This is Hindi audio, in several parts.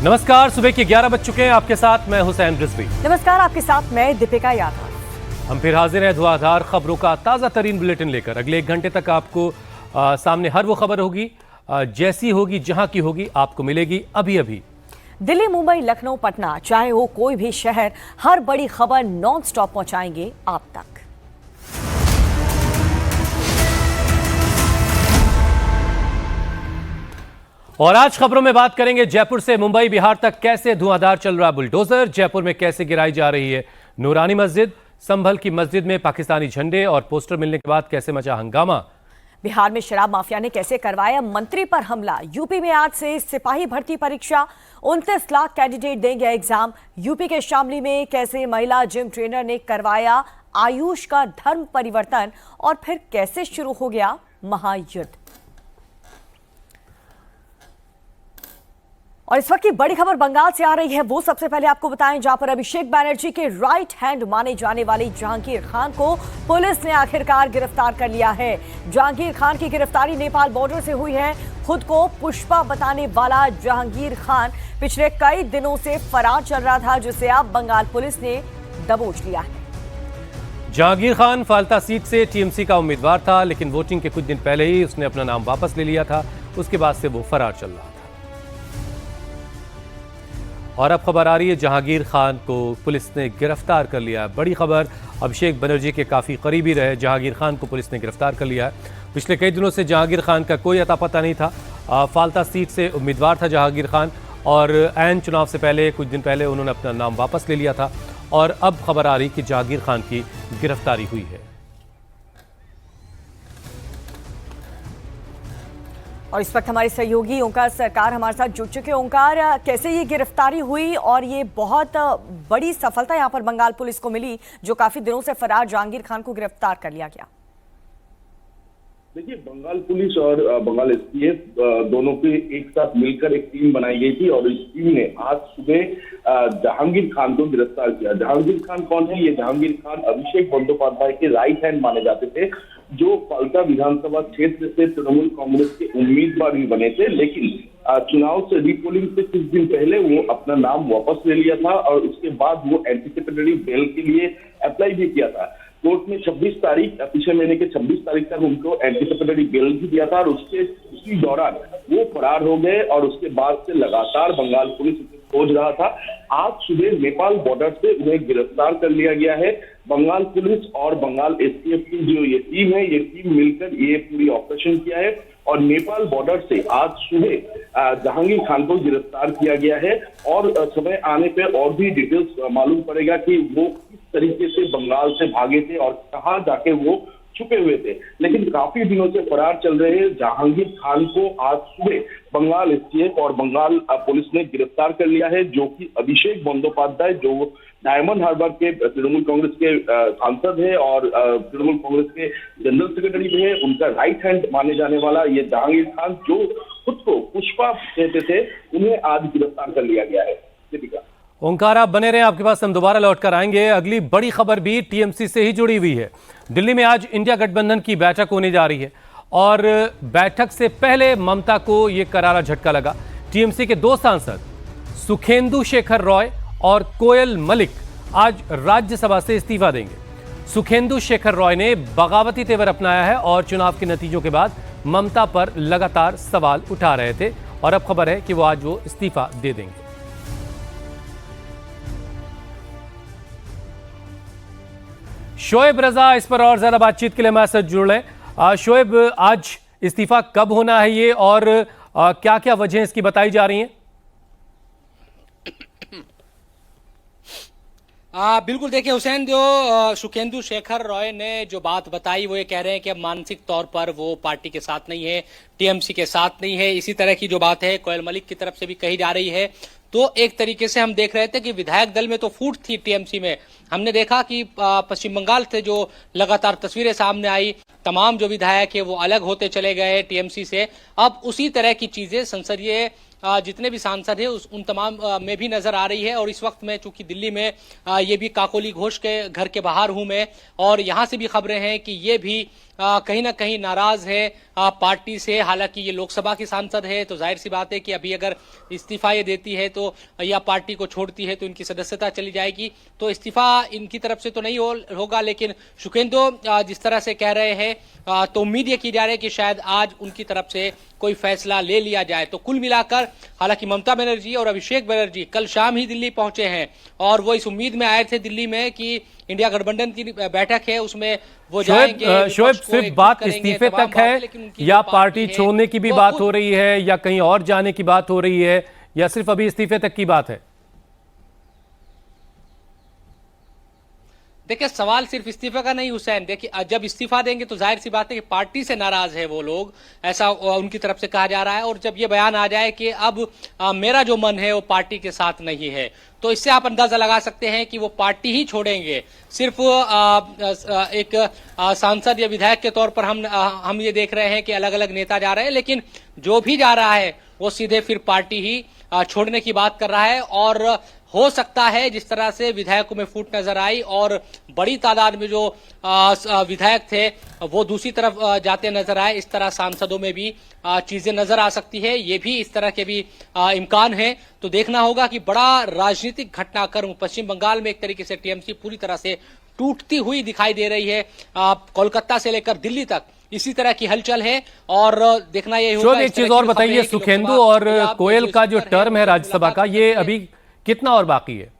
नमस्कार, सुबह के 11 बज चुके हैं। आपके साथ मैं हुसैन रिजवी। नमस्कार, आपके साथ मैं दीपिका यादव। हम फिर हाजिर हैं धुआंधार खबरों का ताज़ा तरीन बुलेटिन लेकर। अगले 1 घंटे तक आपको सामने हर वो खबर होगी, जैसी होगी, जहां की होगी, आपको मिलेगी अभी अभी। दिल्ली, मुंबई, लखनऊ, पटना, चाहे हो कोई भी शहर, हर बड़ी खबर नॉन स्टॉप पहुंचाएंगे आप तक। और आज खबरों में बात करेंगे जयपुर से मुंबई, बिहार तक कैसे धुआंधार चल रहा बुलडोजर, जयपुर में कैसे गिराई जा रही है नूरानी मस्जिद, संभल की मस्जिद में पाकिस्तानी झंडे और पोस्टर मिलने के बाद कैसे मचा हंगामा, बिहार में शराब माफिया ने कैसे करवाया मंत्री पर हमला, यूपी में आज से सिपाही भर्ती परीक्षा, 29 लाख कैंडिडेट देंगे एग्जाम, यूपी के शामली में कैसे महिला जिम ट्रेनर ने करवाया आयुष का धर्म परिवर्तन, और फिर कैसे शुरू हो गया महायुद्ध। और इस वक्त की बड़ी खबर बंगाल से आ रही है, वो सबसे पहले आपको बताएं, जहां पर अभिषेक बैनर्जी के राइट हैंड माने जाने वाले जहांगीर खान को पुलिस ने आखिरकार गिरफ्तार कर लिया है। जहांगीर खान की गिरफ्तारी नेपाल बॉर्डर से हुई है। खुद को पुष्पा बताने वाला जहांगीर खान पिछले कई दिनों से फरार चल रहा था, जिसे अब बंगाल पुलिस ने दबोच लिया है। जहांगीर खान फाल्ता सीट से टीएमसी का उम्मीदवार था, लेकिन वोटिंग के कुछ दिन पहले ही उसने अपना नाम वापस ले लिया था। उसके बाद से वो फरार चल रहा था। और अब खबर आ रही है, जहांगीर खान को पुलिस ने गिरफ्तार कर लिया है। बड़ी खबर, अभिषेक बनर्जी के काफ़ी करीबी रहे जहांगीर खान को पुलिस ने गिरफ्तार कर लिया है। पिछले कई दिनों से जहांगीर खान का कोई अता पता नहीं था। फाल्ता सीट से उम्मीदवार था जहांगीर खान, और ऐन चुनाव से पहले कुछ दिन पहले उन्होंने अपना नाम वापस ले लिया था। और अब खबर आ रही कि जहांगीर खान की गिरफ्तारी हुई है। और इस वक्त हमारे सहयोगी ओंकार सरकार हमारे साथ जुड़ चुके हैं। ओंकार, कैसे ये गिरफ्तारी हुई, और ये बहुत बड़ी सफलता यहाँ पर बंगाल पुलिस को मिली, जो काफी दिनों से फरार जहांगीर खान को गिरफ्तार कर लिया गया। देखिए, बंगाल पुलिस और बंगाल एसटीएफ दोनों की एक साथ मिलकर एक टीम बनाई गई थी, और इस टीम ने आज सुबह जहांगीर खान को गिरफ्तार किया। जहांगीर खान कौन है? ये जहांगीर खान अभिषेक बंदोपाध्याय के राइट हैंड माने जाते थे, जो फाल्ता विधानसभा क्षेत्र से तृणमूल कांग्रेस के उम्मीदवार भी बने थे, लेकिन चुनाव से रीपोलिंग से कुछ दिन पहले वो अपना नाम वापस ले लिया था, और उसके बाद वो एंटीसिपेटरी बेल के लिए अप्लाई भी किया था। कोर्ट ने 26 तारीख, पिछले महीने के 26 तारीख तक उनको एंटीसिपेटरी बेल भी दिया था, और उसी दौरान वो फरार हो गए, और उसके बाद से लगातार बंगाल पुलिस खोज रहा था। आज सुबह नेपाल बॉर्डर से उन्हें गिरफ्तार कर लिया गया है। बंगाल पुलिस और बंगाल एसटीएफ की जो ये टीम है, ये टीम मिलकर ये पूरी ऑपरेशन किया है, और नेपाल बॉर्डर से आज सुबह जहांगीर खान को गिरफ्तार किया गया है। और समय आने पे और भी डिटेल्स मालूम पड़ेगा कि वो किस तरीके से बंगाल से भागे थे और कहाँ जाके वो छुपे हुए थे। लेकिन काफी दिनों से फरार चल रहे जहांगीर खान को आज सुबह बंगाल एसटीएफ और बंगाल पुलिस ने गिरफ्तार कर लिया है, जो कि अभिषेक बंदोपाध्याय, जो डायमंड हार्बर के तृणमूल कांग्रेस के सांसद है और तृणमूल कांग्रेस के जनरल सेक्रेटरी भी है, उनका राइट हैंड माने जाने वाला ये जहांगीर खान, जो खुद को पुष्पा कहते थे, उन्हें आज गिरफ्तार कर लिया गया है। दीपिका। ओंकार, आप बने रहे, आपके पास हम दोबारा लौट कर आएंगे। अगली बड़ी खबर भी टीएमसी से ही जुड़ी हुई है। दिल्ली में आज इंडिया गठबंधन की बैठक होने जा रही है, और बैठक से पहले ममता को यह करारा झटका लगा। टीएमसी के 2 सांसद सुखेंदु शेखर रॉय और कोयल मलिक आज राज्यसभा से इस्तीफा देंगे। सुखेंदु शेखर रॉय ने बगावती तेवर अपनाया है और चुनाव के नतीजों के बाद ममता पर लगातार सवाल उठा रहे थे, और अब खबर है कि वो आज वो इस्तीफा दे देंगे। शोएब रजा इस पर और ज्यादा बातचीत के लिए हमारे साथ जुड़ रहे हैं। शोएब, आज इस्तीफा कब होना है ये, और क्या क्या वजह इसकी बताई जा रही हैं? बिल्कुल, देखिए हुसैन, जो सुखेंदु शेखर रॉय ने जो बात बताई, वो ये कह रहे हैं कि मानसिक तौर पर वो पार्टी के साथ नहीं है, टीएमसी के साथ नहीं है। इसी तरह की जो बात है कोयल मलिक की तरफ से भी कही जा रही है। तो एक तरीके से हम देख रहे थे कि विधायक दल में तो फूट थी टीएमसी में। हमने देखा कि पश्चिम बंगाल से जो लगातार तस्वीरें सामने आई, तमाम जो विधायक है वो अलग होते चले गए टीएमसी से। अब उसी तरह की चीजें संसदीय जितने भी सांसद हैं उन तमाम में भी नजर आ रही है। और इस वक्त मैं चूंकि दिल्ली में ये भी काकोली घोष के घर के बाहर हूं मैं, और यहां से भी खबरें हैं कि ये भी कहीं ना कहीं नाराज है पार्टी से। हालांकि ये लोकसभा की सांसद है तो जाहिर सी बात है कि अभी अगर इस्तीफा ये देती है तो या पार्टी को छोड़ती है तो इनकी सदस्यता चली जाएगी, तो इस्तीफा इनकी तरफ से तो नहीं होगा। लेकिन शुकेंदु जिस तरह से कह रहे हैं तो उम्मीद ये की जा रही है कि शायद आज उनकी तरफ से कोई फैसला ले लिया जाए। तो कुल मिलाकर हालांकि ममता बनर्जी और अभिषेक बनर्जी कल शाम ही दिल्ली पहुंचे हैं और वो इस उम्मीद में आए थे दिल्ली में कि इंडिया गठबंधन की बैठक है उसमें वो जाएंगे। शोएब, सिर्फ बात इस्तीफे तक है या पार्टी छोड़ने की भी बात हो रही है या कहीं और जाने की बात हो रही है या सिर्फ अभी इस्तीफे तक की बात है? देखिए सवाल सिर्फ इस्तीफे का नहीं हुसैन। देखिए जब इस्तीफा देंगे तो जाहिर सी बात है कि पार्टी से नाराज है वो लोग, ऐसा उनकी तरफ से कहा जा रहा है। और जब ये बयान आ जाए कि अब मेरा जो मन है वो पार्टी के साथ नहीं है, तो इससे आप अंदाजा लगा सकते हैं कि वो पार्टी ही छोड़ेंगे। सिर्फ एक सांसद या विधायक के तौर पर हम ये देख रहे हैं कि अलग अलग नेता जा रहे हैं, लेकिन जो भी जा रहा है वो सीधे फिर पार्टी ही छोड़ने की बात कर रहा है। और हो सकता है जिस तरह से विधायकों में फूट नजर आई और बड़ी तादाद में जो विधायक थे वो दूसरी तरफ जाते नजर आए, इस तरह सांसदों में भी चीजें नजर आ सकती है। ये भी इस तरह के भी इम्कान है। तो देखना होगा कि बड़ा राजनीतिक घटनाक्रम पश्चिम बंगाल में एक तरीके से टीएमसी पूरी तरह से टूटती हुई दिखाई दे रही है। कोलकाता से लेकर दिल्ली तक इसी तरह की हलचल है और देखना ये होगा। एक चीज और बताइए, सुखेंदु और कोयल का जो टर्म है राज्यसभा का, ये अभी कितना और बाकी है?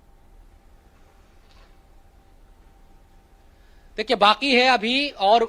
देखिए बाकी है अभी और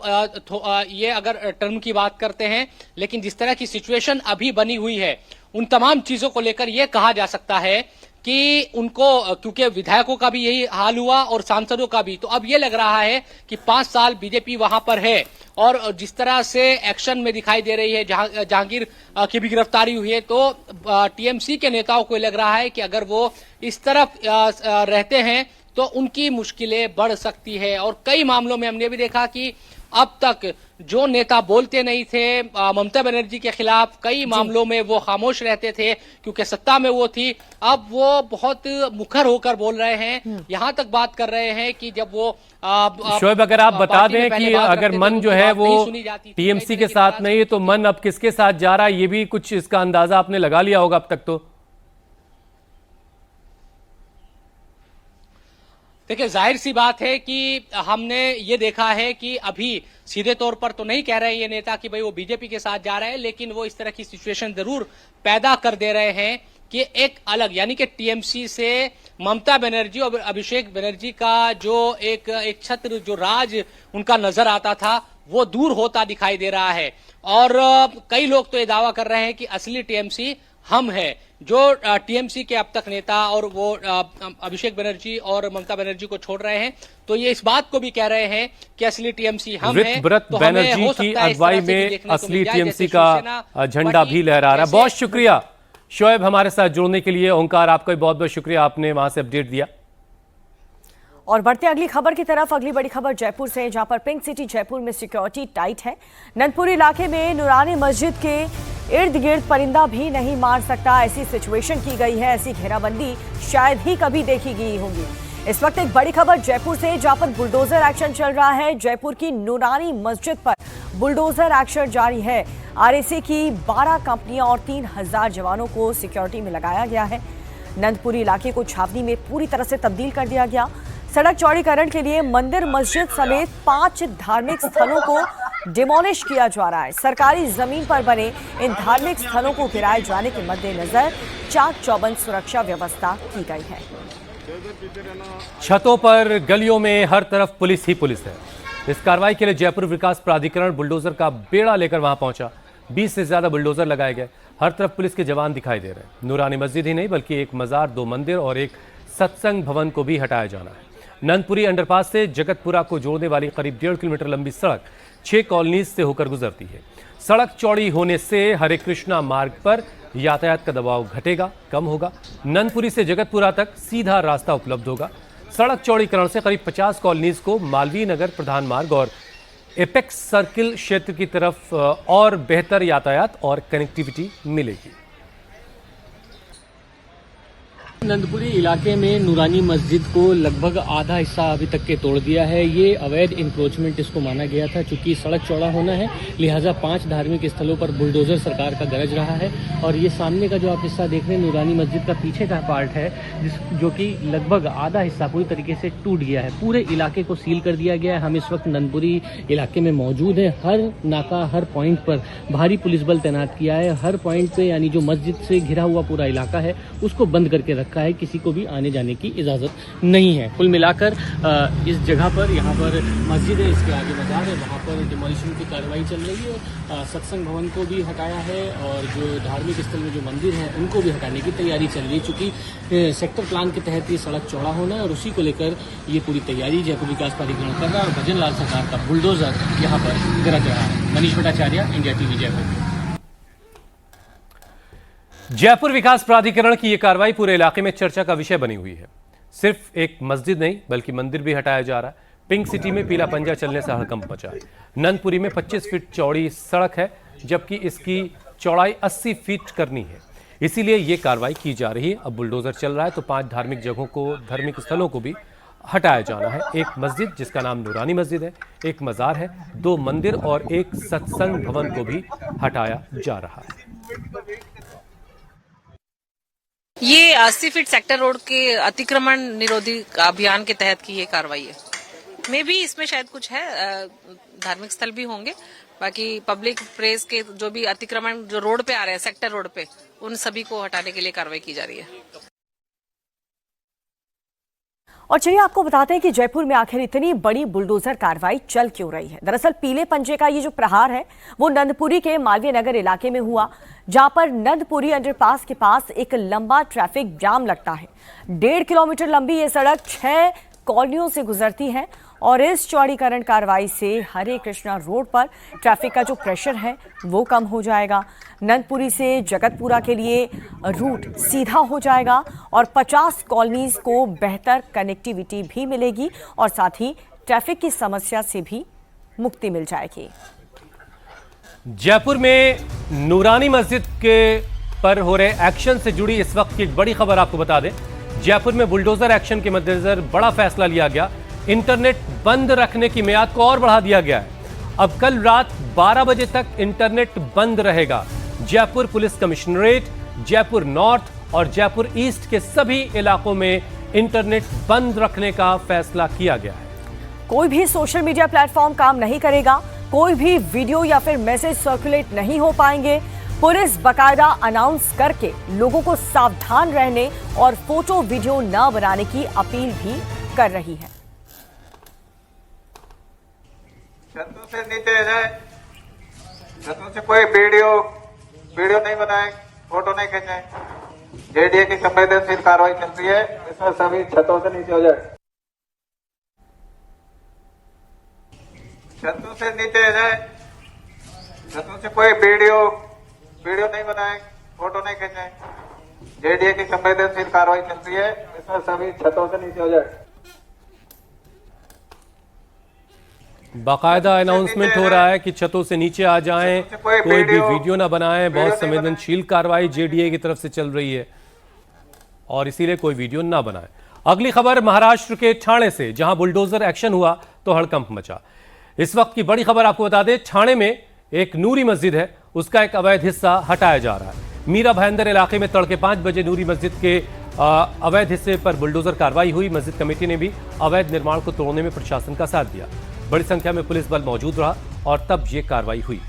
ये अगर टर्म की बात करते हैं, लेकिन जिस तरह की सिचुएशन अभी बनी हुई है उन तमाम चीजों को लेकर यह कहा जा सकता है कि उनको, क्योंकि विधायकों का भी यही हाल हुआ और सांसदों का भी, तो अब ये लग रहा है कि 5 साल बीजेपी वहां पर है। और जिस तरह से एक्शन में दिखाई दे रही है जहांगीर की भी गिरफ्तारी हुई है, तो टीएमसी के नेताओं को लग रहा है कि अगर वो इस तरफ रहते हैं तो उनकी मुश्किलें बढ़ सकती है। और कई मामलों में हमने भी देखा कि अब तक जो नेता बोलते नहीं थे ममता बनर्जी के खिलाफ, कई मामलों में वो खामोश रहते थे क्योंकि सत्ता में वो थी, अब वो बहुत मुखर होकर बोल रहे हैं। यहां तक बात कर रहे हैं कि जब वो शोएब अगर आप बता दें कि अगर मन जो है वो टीएमसी के साथ नहीं है तो मन अब किसके साथ जा रहा है, ये भी कुछ इसका अंदाजा आपने लगा लिया होगा अब तक तो? देखिए जाहिर सी बात है कि हमने ये देखा है कि अभी सीधे तौर पर तो नहीं कह रहे ये नेता कि भाई वो बीजेपी के साथ जा रहे हैं, लेकिन वो इस तरह की सिचुएशन जरूर पैदा कर दे रहे हैं कि एक अलग, यानी कि टीएमसी से ममता बनर्जी और अभिषेक बनर्जी का जो एक छत्र जो राज उनका नजर आता था वो दूर होता दिखाई दे रहा है। और कई लोग तो ये दावा कर रहे हैं कि असली टीएमसी हम है। जो टीएमसी के अब तक नेता और वो अभिषेक बनर्जी और ममता बनर्जी को छोड़ रहे हैं, तो ये इस बात को भी कह रहे हैं कि असली टीएमसी हम हैं। तो बनर्जी की अगुवाई में असली टीएमसी का झंडा भी लहरा रहा है। बहुत शुक्रिया शोएब हमारे साथ जुड़ने के लिए। ओंकार आपका भी बहुत बहुत शुक्रिया, आपने वहां से अपडेट दिया। और बढ़ते अगली खबर की तरफ। अगली बड़ी खबर जयपुर से, जहां पर पिंक सिटी जयपुर में सिक्योरिटी टाइट है। नंदपुर इलाके में नूरानी मस्जिद के इर्द गिर्द परिंदा भी नहीं मार सकता, ऐसी सिचुएशन की गई है। ऐसी घेराबंदी शायद ही कभी देखी गई होगी। इस वक्त एक बड़ी खबर जयपुर से, जहां पर बुलडोजर एक्शन चल रहा है। जयपुर की नूरानी मस्जिद पर बुलडोजर एक्शन जारी है। आरएसी की 12 कंपनियां और 3000 जवानों को सिक्योरिटी में लगाया गया है। नंदपुरी इलाके को छावनी में पूरी तरह से तब्दील कर दिया गया। सड़क चौड़ीकरण के लिए मंदिर, मस्जिद समेत 5 धार्मिक स्थलों को डिमोलिश किया जा रहा है। सरकारी जमीन पर बने इन धार्मिक स्थलों को गिराए जाने के मद्देनजर चाक चौबंद सुरक्षा व्यवस्था की गई है। छतों पर, गलियों में हर तरफ पुलिस ही पुलिस है। इस कार्रवाई के लिए जयपुर विकास प्राधिकरण बुलडोजर का बेड़ा लेकर वहां पहुंचा। 20 से ज्यादा बुलडोजर लगाए गए। हर तरफ पुलिस के जवान दिखाई दे रहे हैं। नूरानी मस्जिद ही नहीं बल्कि एक मजार, 2 मंदिर और एक सत्संग भवन को भी हटाया जाना है। नंदपुरी अंडरपास से जगतपुरा को जोड़ने वाली करीब 1.5 किलोमीटर लंबी सड़क 6 कॉलोनीज से होकर गुजरती है। सड़क चौड़ी होने से हरे कृष्णा मार्ग पर यातायात का दबाव घटेगा, कम होगा। नंदपुरी से जगतपुरा तक सीधा रास्ता उपलब्ध होगा। सड़क चौड़ीकरण से करीब 50 कॉलोनीज को मालवीय नगर प्रधान मार्ग और एपेक्स सर्किल क्षेत्र की तरफ और बेहतर यातायात और कनेक्टिविटी मिलेगी। नंदपुरी इलाके में नूरानी मस्जिद को लगभग आधा हिस्सा अभी तक के तोड़ दिया है। ये अवैध इंक्रोचमेंट इसको माना गया था, चूंकि सड़क चौड़ा होना है, लिहाजा 5 धार्मिक स्थलों पर बुलडोजर सरकार का गरज रहा है। और ये सामने का जो आप हिस्सा देख रहे हैं नूरानी मस्जिद का पीछे का पार्ट है, जो कि लगभग आधा हिस्सा पूरी तरीके से टूट गया है। पूरे इलाके को सील कर दिया गया है। हम इस वक्त नंदपुरी इलाके में मौजूद है। हर नाका, हर पॉइंट पर भारी पुलिस बल तैनात किया है। हर पॉइंट पे, यानी जो मस्जिद से घिरा हुआ पूरा इलाका है, उसको बंद करके रखा है। किसी को भी आने जाने की इजाजत नहीं है। कुल मिलाकर इस जगह पर, यहाँ पर मस्जिद है, इसके आगे बाजार है, वहाँ पर डिमोलिशन की कार्रवाई चल रही है। सत्संग भवन को भी हटाया है और जो धार्मिक स्थल में जो मंदिर हैं उनको भी हटाने की तैयारी चल रही है। चूंकि सेक्टर प्लान के तहत ये सड़क चौड़ा होना है और उसी को लेकर ये पूरी तैयारी जयपुर विकास प्राधिकरण कर रहा है और भजन लाल सरकार का बुलडोजर यहाँ पर गरज रहा है। Manish Bhattacharya, India TV, Jaipur. जयपुर विकास प्राधिकरण की यह कार्रवाई पूरे इलाके में चर्चा का विषय बनी हुई है। सिर्फ एक मस्जिद नहीं बल्कि मंदिर भी हटाया जा रहा है। पिंक सिटी में पीला पंजा चलने से हड़कंप मचा है। नंदपुरी में 25 फीट चौड़ी सड़क है, जबकि इसकी चौड़ाई 80 फीट करनी है। इसीलिए यह कार्रवाई की जा रही है। अब बुलडोजर चल रहा है तो 5 धार्मिक जगहों को, धार्मिक स्थलों को भी हटाया जाना है। एक मस्जिद जिसका नाम नूरानी मस्जिद है, एक मजार है, 2 मंदिर और एक सत्संग भवन को भी हटाया जा रहा है। ये 80 फीट सेक्टर रोड के अतिक्रमण निरोधी अभियान के तहत की ये कार्रवाई है। मे भी इसमें शायद कुछ है, धार्मिक स्थल भी होंगे, बाकी पब्लिक प्लेस के जो भी अतिक्रमण जो रोड पे आ रहे हैं, सेक्टर रोड पे, उन सभी को हटाने के लिए कार्रवाई की जा रही है। और चलिए आपको बताते हैं कि जयपुर में आखिर इतनी बड़ी बुलडोजर कार्रवाई चल क्यों रही है। दरअसल पीले पंजे का ये जो प्रहार है वो नंदपुरी के मालवीय नगर इलाके में हुआ, जहां पर नंदपुरी अंडरपास के पास एक लंबा ट्रैफिक जाम लगता है। 1.5 किलोमीटर लंबी ये सड़क 6 कॉलोनियों से गुजरती है और इस चौड़ीकरण कार्रवाई से हरे कृष्णा रोड पर ट्रैफिक का जो प्रेशर है वो कम हो जाएगा। नंदपुरी से जगतपुरा के लिए रूट सीधा हो जाएगा और 50 कॉलोनीज को बेहतर कनेक्टिविटी भी मिलेगी और साथ ही ट्रैफिक की समस्या से भी मुक्ति मिल जाएगी। जयपुर में नूरानी मस्जिद के पर हो रहे एक्शन से जुड़ी इस वक्त की एक बड़ी खबर आपको बता दें। जयपुर में बुलडोजर एक्शन के मद्देनजर बड़ा फैसला लिया गया। इंटरनेट बंद रखने की मियाद को और बढ़ा दिया गया है। अब कल रात 12 बजे तक इंटरनेट बंद रहेगा। Jaipur police commissionerate, Jaipur north और जयपुर ईस्ट के सभी इलाकों में इंटरनेट बंद रखने का फैसला किया गया है। कोई भी सोशल मीडिया प्लेटफॉर्म काम नहीं करेगा, कोई भी वीडियो या फिर मैसेज सर्कुलेट नहीं हो पाएंगे। पुलिस बकायदा अनाउंस करके लोगों को सावधान रहने और फोटो वीडियो न बनाने की अपील भी कर रही है। छतों से नीचे जाए, छतों से कोई वीडियो नहीं बनाए, फोटो नहीं खींचे। जेडीए की संवेदनशील कार्रवाई चल रही है, इसमें सभी छतों से नीचे हो जाए। छतों से नीचे जाए, छतों से कोई वीडियो नहीं बनाए, फोटो नहीं खींचे। जेडीए की संवेदनशील कार्रवाई चल रही है, इसमें सभी छतों से नीचे हो जाए। बाकायदा अनाउंसमेंट हो रहा है कि छतों से नीचे आ जाएं, कोई भी वीडियो ना बनाएं। बहुत संवेदनशील कार्रवाई जेडीए की तरफ से चल रही है और इसीलिए कोई वीडियो ना बनाएं। अगली खबर महाराष्ट्र के ठाणे से, जहां बुलडोजर एक्शन हुआ तो हड़कंप मचा। इस वक्त की बड़ी खबर आपको बता दें, ठाणे में एक नूरी मस्जिद है, उसका एक अवैध हिस्सा हटाया जा रहा है। मीरा भाईंदर इलाके में तड़के 5 बजे नूरी मस्जिद के अवैध हिस्से पर बुलडोजर कार्रवाई हुई। मस्जिद कमेटी ने भी अवैध निर्माण को तोड़ने में प्रशासन का साथ दिया। बड़ी संख्या में पुलिस बल मौजूद रहा और तब ये कार्रवाई हुई।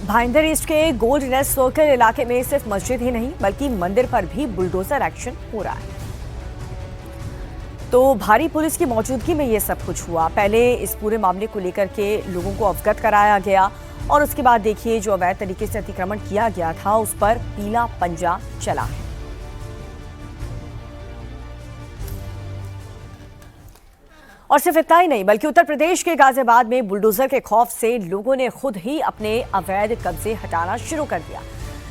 भाईंदर ईस्ट के गोल्ड नेस्ट सर्कल इलाके में सिर्फ मस्जिद ही नहीं बल्कि मंदिर पर भी बुलडोजर एक्शन हो रहा है। तो भारी पुलिस की मौजूदगी में ये सब कुछ हुआ। पहले इस पूरे मामले को लेकर के लोगों को अवगत कराया गया और उसके बाद देखिए जो अवैध तरीके से अतिक्रमण किया गया था उस पर पीला पंजा चला है। और सिर्फ इतना ही नहीं बल्कि उत्तर प्रदेश के गाजियाबाद में बुलडोजर के खौफ से लोगों ने खुद ही अपने अवैध कब्जे हटाना शुरू कर दिया।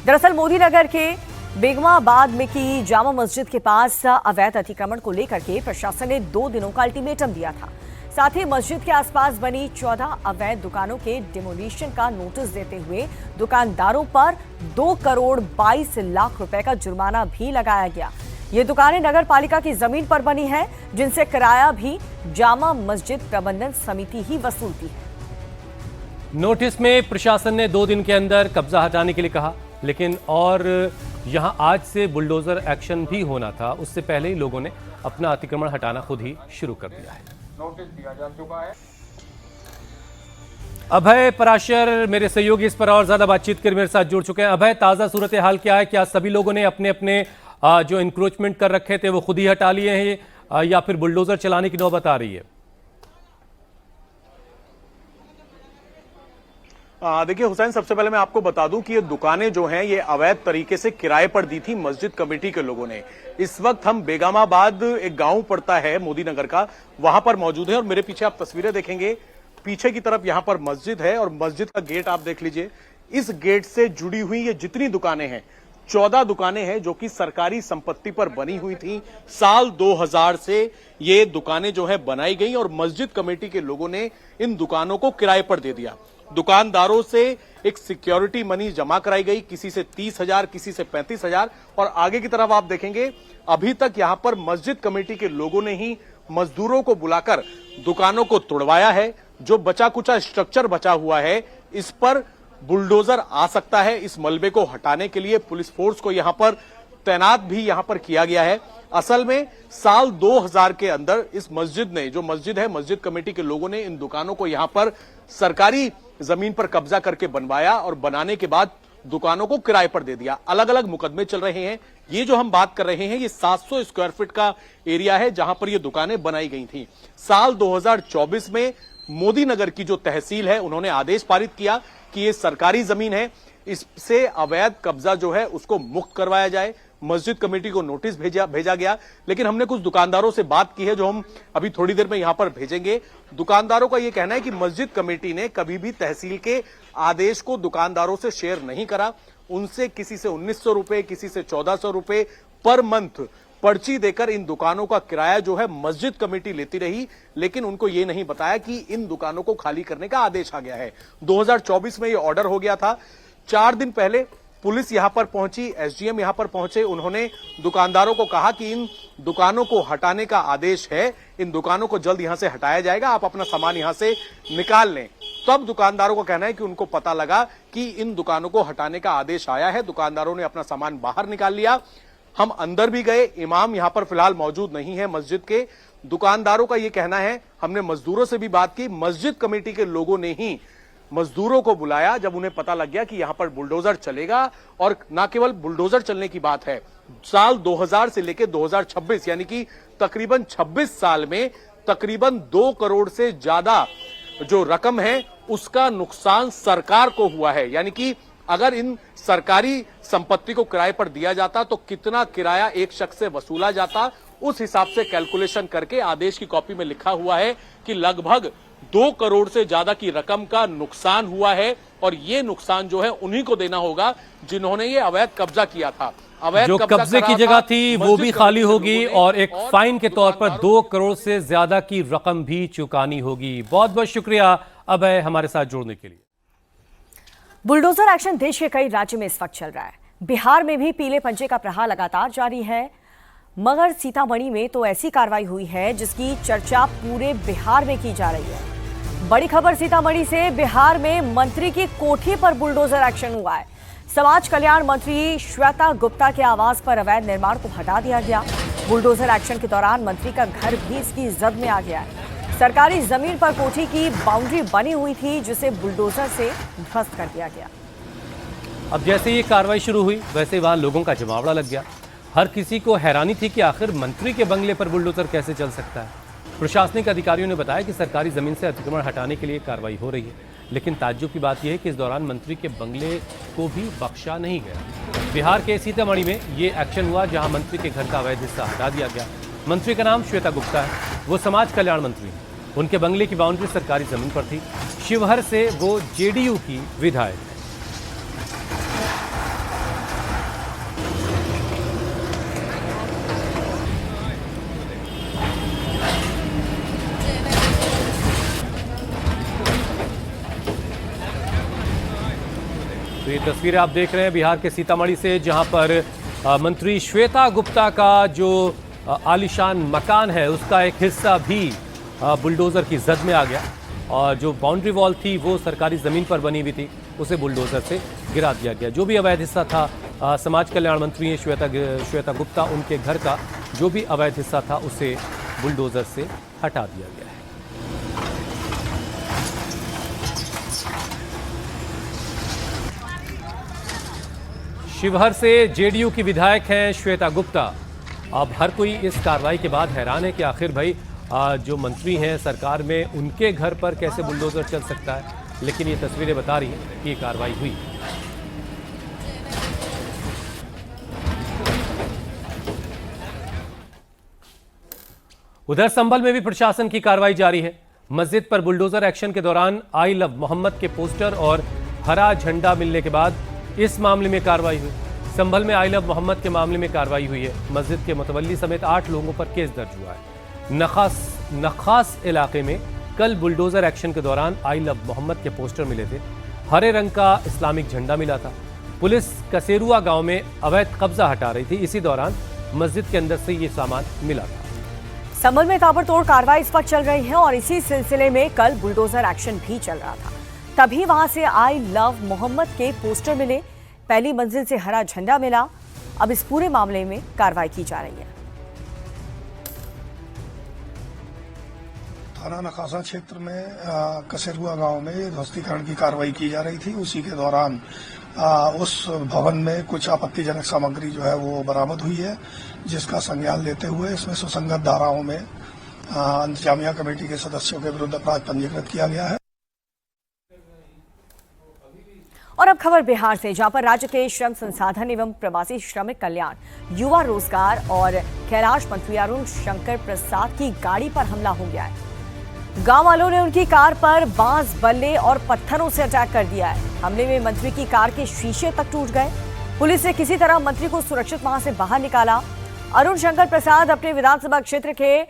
दरअसल मोदी नगर के बेगमाबाद में की जामा मस्जिद के पास अवैध अतिक्रमण को लेकर के प्रशासन ने 2 दिनों का अल्टीमेटम दिया था। साथ ही मस्जिद के आसपास बनी 14 अवैध दुकानों के डिमोलिशन का नोटिस देते हुए दुकानदारों पर 2 करोड़ 22 लाख रुपए का जुर्माना भी लगाया गया। ये दुकानें नगर पालिका की जमीन पर बनी है, जिनसे किराया भी जामा मस्जिद प्रबंधन समिति ही वसूलती है। नोटिस में प्रशासन ने 2 दिन के अंदर कब्जा हटाने के लिए कहा, लेकिन और यहां आज से बुलडोजर एक्शन भी होना था। उससे पहले ही लोगों ने अपना अतिक्रमण हटाना खुद ही शुरू कर दिया है। नोटिस दिया जा चुका है। अभय पराशर मेरे सहयोगी इस पर और ज्यादा बातचीत कर मेरे साथ जुड़ चुके हैं। अभय, ताजा सूरत हाल क्या है? क्या सभी लोगों ने अपने अपने जो इंक्रोचमेंट कर रखे थे वो खुद ही हटा लिए हैं या फिर बुलडोजर चलाने की नौबत आ रही है? देखिए हुसैन, सबसे पहले मैं आपको बता दूं कि ये दुकानें जो हैं ये अवैध तरीके से किराए पर दी थी मस्जिद कमेटी के लोगों ने। इस वक्त हम बेगामाबाद, एक गांव पड़ता है मोदी नगर का, वहां पर मौजूद है और मेरे पीछे आप तस्वीरें देखेंगे, पीछे की तरफ यहां पर मस्जिद है और मस्जिद का गेट आप देख लीजिए। इस गेट से जुड़ी हुई ये जितनी दुकानें हैं, 14 दुकानें हैं जो कि सरकारी संपत्ति पर बनी हुई थी। साल 2000 से ये दुकानें जो है बनाई गई और मस्जिद कमेटी के लोगों ने इन दुकानों को किराए पर दे दिया। दुकानदारों से एक सिक्योरिटी मनी जमा कराई गई, किसी से 30,000, किसी से 35,000। और आगे की तरफ आप देखेंगे, अभी तक यहां पर मस्जिद कमेटी के लोगों ने ही मजदूरों को बुलाकर दुकानों को तोड़वाया है। जो बचा कुचा स्ट्रक्चर बचा हुआ है, इस पर बुलडोजर आ सकता है। इस मलबे को हटाने के लिए पुलिस फोर्स को यहां पर तैनात भी यहां पर किया गया है। असल में साल 2000 के अंदर इस मस्जिद ने, जो मस्जिद है, मस्जिद कमेटी के लोगों ने इन दुकानों को यहां पर सरकारी जमीन पर कब्जा करके बनवाया और बनाने के बाद दुकानों को किराए पर दे दिया। अलग अलग मुकदमे चल रहे हैं। ये जो हम बात कर रहे हैं, ये 700 स्क्वायर फीट का एरिया है जहां पर ये दुकानें बनाई गई थी। साल 2024 में मोदी नगर की जो तहसील है, उन्होंने आदेश पारित किया कि ये सरकारी जमीन है, इससे अवैध कब्जा जो है उसको मुक्त करवाया जाए। मस्जिद कमेटी को नोटिस भेजा गया, लेकिन हमने कुछ दुकानदारों से बात की है जो हम अभी थोड़ी देर में यहां पर भेजेंगे। दुकानदारों का यह कहना है कि मस्जिद कमेटी ने कभी भी तहसील के आदेश को दुकानदारों से शेयर नहीं करा। उनसे किसी से 1900 रुपए, किसी से 1400 रुपए पर मंथ पर्ची देकर इन दुकानों का किराया जो है मस्जिद कमेटी लेती रही, लेकिन उनको यह नहीं बताया कि इन दुकानों को खाली करने का आदेश आ गया है। 2024 में यह ऑर्डर हो गया था। 4 दिन पहले पुलिस यहां पर पहुंची, एसडीएम यहां पर पहुंचे। उन्होंने दुकानदारों को कहा कि इन दुकानों को हटाने का आदेश है, इन दुकानों को जल्द यहां से हटाया जाएगा, आप अपना सामान यहां से निकाल लें। तब दुकानदारों को कहना है कि उनको पता लगा कि इन दुकानों को हटाने का आदेश आया है। दुकानदारों ने अपना सामान बाहर निकाल लिया। हम अंदर भी गए, इमाम यहां पर फिलहाल मौजूद नहीं है मस्जिद के। दुकानदारों का यह कहना है, हमने मजदूरों से भी बात की, मस्जिद कमेटी के लोगों ने ही मजदूरों को बुलाया जब उन्हें पता लग गया कि यहां पर बुलडोजर चलेगा। और न केवल बुलडोजर चलने की बात है, साल 2000 से लेकर 2026 यानी कि तकरीबन 26 साल में तकरीबन 2 करोड़ से ज्यादा जो रकम है उसका नुकसान सरकार को हुआ है। यानी कि अगर इन सरकारी संपत्ति को किराए पर दिया जाता तो कितना किराया एक शख्स से वसूला जाता, उस हिसाब से कैलकुलेशन करके आदेश की कॉपी में लिखा हुआ है कि लगभग 2 करोड़ से ज्यादा की रकम का नुकसान हुआ है। और ये नुकसान जो है उन्हीं को देना होगा जिन्होंने ये अवैध कब्जा किया था। अवैध जो कब्जे की जगह थी वो भी खाली होगी और एक फाइन के तौर पर 2 करोड़ से ज्यादा की रकम भी चुकानी होगी। बहुत बहुत शुक्रिया अभय हमारे साथ जुड़ने के लिए। बुलडोजर एक्शन देश के कई राज्यों में इस वक्त चल रहा है। बिहार में भी पीले पंजे का प्रहार लगातार जारी है, मगर सीतामढ़ी में तो ऐसी कार्रवाई हुई है जिसकी चर्चा पूरे बिहार में की जा रही है। बड़ी खबर सीतामढ़ी से, बिहार में मंत्री की कोठी पर बुलडोजर एक्शन हुआ है। समाज कल्याण मंत्री श्वेता गुप्ता के आवास पर अवैध निर्माण को हटा दिया गया। बुलडोजर एक्शन के दौरान मंत्री का घर भी इसकी जद में आ गया है। सरकारी जमीन पर कोठी की बाउंड्री बनी हुई थी जिसे बुलडोजर से ध्वस्त कर दिया गया। अब जैसे ये कार्रवाई शुरू हुई वैसे वहां लोगों का जमावड़ा लग गया। हर किसी को हैरानी थी कि आखिर मंत्री के बंगले पर बुलडोजर कैसे चल सकता है। प्रशासनिक अधिकारियों ने बताया कि सरकारी जमीन से अतिक्रमण हटाने के लिए कार्रवाई हो रही है, लेकिन ताज्जुब की बात यह है कि इस दौरान मंत्री के बंगले को भी बख्शा नहीं गया। बिहार के सीतामढ़ी में ये एक्शन हुआ जहां मंत्री के घर का अवैध हिस्सा हटा दिया गया। मंत्री का नाम श्वेता गुप्ता है, वो समाज कल्याण मंत्री हैं। उनके बंगले की बाउंड्री सरकारी जमीन पर थी। शिवहर से वो जेडीयू की विधायक है। तस्वीरें आप देख रहे हैं बिहार के सीतामढ़ी से, जहां पर मंत्री श्वेता गुप्ता का जो आलीशान मकान है उसका एक हिस्सा भी बुलडोजर की जद में आ गया और जो बाउंड्री वॉल थी वो सरकारी ज़मीन पर बनी हुई थी, उसे बुलडोजर से गिरा दिया गया। जो भी अवैध हिस्सा था, समाज कल्याण मंत्री हैं श्वेता गुप्ता, उनके घर का जो भी अवैध हिस्सा था उसे बुलडोजर से हटा दिया गया है। शिवहर से जेडीयू की विधायक हैं श्वेता गुप्ता। अब हर कोई इस कार्रवाई के बाद हैरान है कि आखिर भाई जो मंत्री हैं सरकार में, उनके घर पर कैसे बुलडोजर चल सकता है, लेकिन ये तस्वीरें बता रही हैं कि ये कार्रवाई हुई। उधर संभल में भी प्रशासन की कार्रवाई जारी है। मस्जिद पर बुलडोजर एक्शन के दौरान आई लव मोहम्मद के पोस्टर और हरा झंडा मिलने के बाद इस मामले में कार्रवाई हुई। संभल में आई लव मोहम्मद के मामले में कार्रवाई हुई है। मस्जिद के मुतवल्ली समेत 8 लोगों पर केस दर्ज हुआ है। नखास इलाके में कल बुलडोजर एक्शन के दौरान आई लव मोहम्मद के पोस्टर मिले थे। हरे रंग का इस्लामिक झंडा मिला था। पुलिस कसेरुआ गांव में अवैध कब्जा हटा रही थी। इसी दौरान मस्जिद के अंदर से ये सामान मिला था। संभल में ताबड़तोड़ कार्रवाई इस वक्त चल रही है और इसी सिलसिले में कल बुलडोजर एक्शन भी चल रहा था। तभी वहां से आई लव मोहम्मद के पोस्टर मिले, पहली मंजिल से हरा झंडा मिला। अब इस पूरे मामले में कार्रवाई की जा रही है। थाना नखासा क्षेत्र में कसेरुआ गांव में ध्वस्तीकरण की कार्रवाई की जा रही थी। उसी के दौरान उस भवन में कुछ आपत्तिजनक सामग्री जो है वो बरामद हुई है, जिसका संज्ञान लेते हुए इसमें सुसंगत धाराओं में इंतजामिया कमेटी के सदस्यों के विरुद्ध अपराध पंजीकृत किया गया है। और अब खबर बिहार से, जहां पर राज्य के श्रम संसाधन एवं प्रवासी श्रमिक कल्याण, युवा रोजगार और कैलाश मंत्री अरुण शंकर प्रसाद की गाड़ी पर हमला हो गया है। गांव वालों ने उनकी कार पर बांस, बल्ले और पत्थरों से अटैक कर दिया है। हमले में मंत्री की कार के शीशे तक टूट गए। पुलिस ने किसी तरह मंत्री को सुरक्षित वहां से बाहर निकाला। अरुण शंकर प्रसाद अपने विधानसभा क्षेत्र के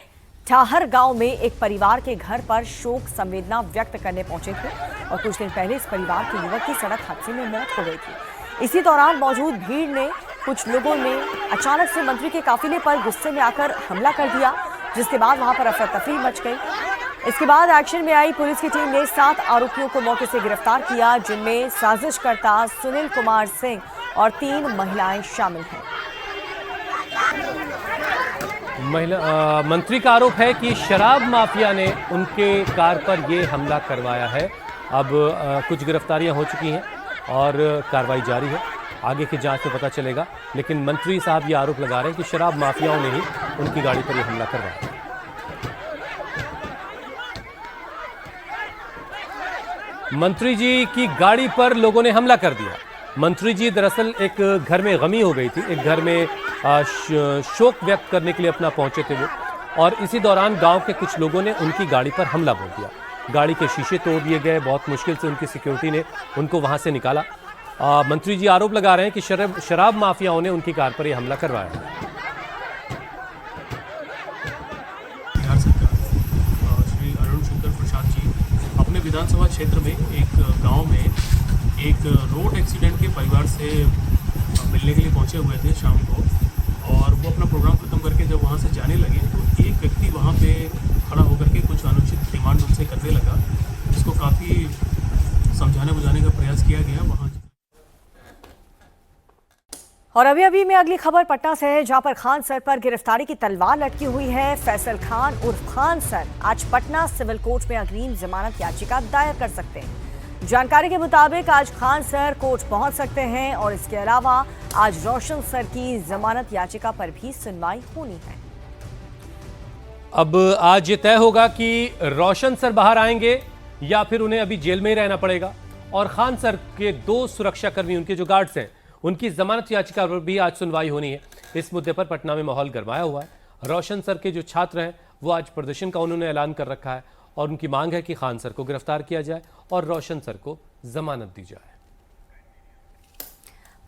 ठाहर गांव में एक परिवार के घर पर शोक संवेदना व्यक्त करने पहुंचे थे और कुछ दिन पहले इस परिवार के युवक की सड़क हादसे में मौत हो गई थी। इसी दौरान मौजूद भीड़ ने, कुछ लोगों ने अचानक से मंत्री के काफिले पर गुस्से में आकर हमला कर दिया, जिसके बाद वहां पर अफरा तफरी मच गई। इसके बाद एक्शन में आई पुलिस की टीम ने 7 आरोपियों को मौके से गिरफ्तार किया, जिनमें साजिशकर्ता सुनील कुमार सिंह और 3 महिलाएं शामिल हैं। मंत्री का आरोप है कि शराब माफिया ने उनके कार पर यह हमला करवाया है। अब कुछ गिरफ्तारियां हो चुकी हैं और कार्रवाई जारी है। आगे की जांच में पता चलेगा, लेकिन मंत्री साहब ये आरोप लगा रहे हैं कि शराब माफियाओं ने ही उनकी गाड़ी पर यह हमला करवाया। मंत्री जी की गाड़ी पर लोगों ने हमला कर दिया। मंत्री जी दरअसल एक घर में गमी हो गई थी, एक घर में शोक व्यक्त करने के लिए अपना पहुंचे थे वो, और इसी दौरान गांव के कुछ लोगों ने उनकी गाड़ी पर हमला बोल दिया। गाड़ी के शीशे तोड़ दिए गए, बहुत मुश्किल से उनकी सिक्योरिटी ने उनको वहां से निकाला। मंत्री जी आरोप लगा रहे हैं कि शराब माफियाओं ने उनकी कार पर यह हमला करवाया है। बिहार सरकार श्री अरुण शंकर प्रसाद जी अपने विधानसभा क्षेत्र में एक गांव में एक रोड एक्सीडेंट के परिवार से मिलने के लिए पहुंचे हुए थे शाम को, और वो अपना प्रोग्राम खत्म करके जब वहां से जाने लगे तो एक व्यक्ति वहां पे खड़ा होकर के कुछ अनुचित डिमांड उनसे करने लगा, जिसको काफ़ी समझाने बुझाने का प्रयास किया गया वहाँ। और अभी में अगली खबर पटना से है, जहां पर खान सर पर गिरफ्तारी की तलवार लटकी हुई है। फैसल खान उर्फ खान सर आज पटना सिविल कोर्ट में अग्रिम जमानत याचिका दायर कर सकते हैं। जानकारी के मुताबिक आज खान सर कोर्ट पहुंच सकते हैं और इसके अलावा आज रोशन सर की जमानत याचिका पर भी सुनवाई होनी है। अब आज ये तय होगा कि रोशन सर बाहर आएंगे या फिर उन्हें अभी जेल में ही रहना पड़ेगा, और खान सर के 2 सुरक्षाकर्मी, उनके जो गार्ड्स हैं, उनकी जमानत याचिका पर भी आज सुनवाई होनी है। इस मुद्दे पर पटना में माहौल गरमाया हुआ है। रोशन सर के जो छात्र हैं वो आज प्रदर्शन का उन्होंने ऐलान कर रखा है और उनकी मांग है कि खान सर को गिरफ्तार किया जाए और रोशन सर को जमानत दी जाए।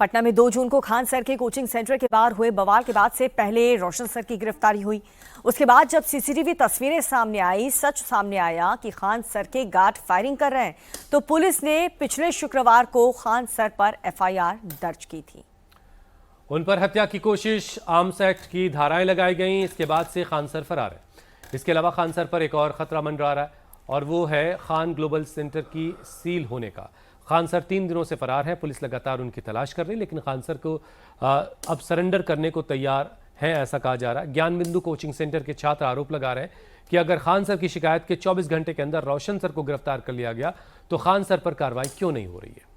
पटना में 2 जून को खान सर के कोचिंग सेंटर के बाहर हुए बवाल के बाद से पहले रोशन सर की गिरफ्तारी हुई। उसके बाद जब सीसीटीवी तस्वीरें सामने आई, सच सामने आया कि खान सर के गार्ड फायरिंग कर रहे हैं, तो पुलिस ने पिछले शुक्रवार को खान सर पर एफआईआर दर्ज की थी। उन पर हत्या की कोशिश, आर्म्स एक्ट की धाराएं लगाई गई। इसके बाद से खान सर फरार है। इसके अलावा खान सर पर एक और खतरा मंडरा रहा है और वो है खान ग्लोबल सेंटर की सील होने का। खान सर 3 दिनों से फरार है। पुलिस लगातार उनकी तलाश कर रही है, लेकिन खान सर को अब सरेंडर करने को तैयार हैं, ऐसा कहा जा रहा है। ज्ञान बिंदु कोचिंग सेंटर के छात्र आरोप लगा रहे हैं कि अगर खान सर की शिकायत के 24 घंटे के अंदर रोशन सर को गिरफ्तार कर लिया गया तो खान सर पर कार्रवाई क्यों नहीं हो रही है।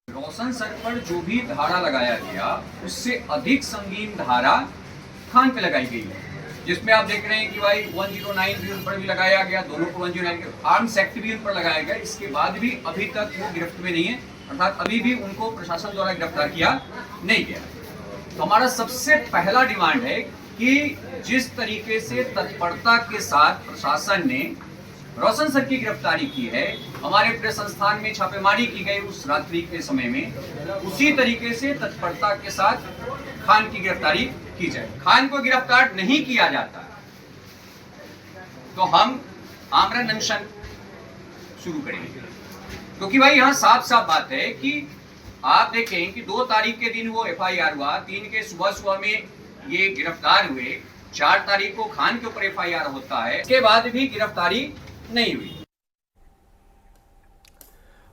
रोशन सर पर जो भी धारा लगाया गया उससे अधिक संगीन धारा खान पे लगाई गई है, जिसमें आप देख रहे हैं कि भाई 109 भी उन पर भी लगाया गया, दोनों को 109 आर्म्स एक्ट भी उन पर लगाया गया। इसके बाद भी अभी तक वो गिरफ्त में नहीं है, अर्थात अभी भी उनको प्रशासन द्वारा गिरफ्तार किया नहीं गया। तो हमारा सबसे पहला डिमांड है कि जिस तरीके से तत्परता के साथ प्रशासन ने रोशन सर की गिरफ्तारी की है, हमारे पूरे संस्थान में छापेमारी की गई उस रात्रि के समय में, उसी तरीके से तत्परता के साथ खान की गिरफ्तारी की जाए। खान को गिरफ्तार नहीं किया जाता तो हम आमरण अनशन शुरू करेंगे, क्योंकि भाई यहाँ साफ साफ बात है कि आप देखें कि 2 तारीख के दिन वो एफआईआर हुआ, 3 के सुबह में ये गिरफ्तार हुए, 4 तारीख को खान के ऊपर एफआईआर होता है, इसके बाद भी गिरफ्तारी नहीं हुई।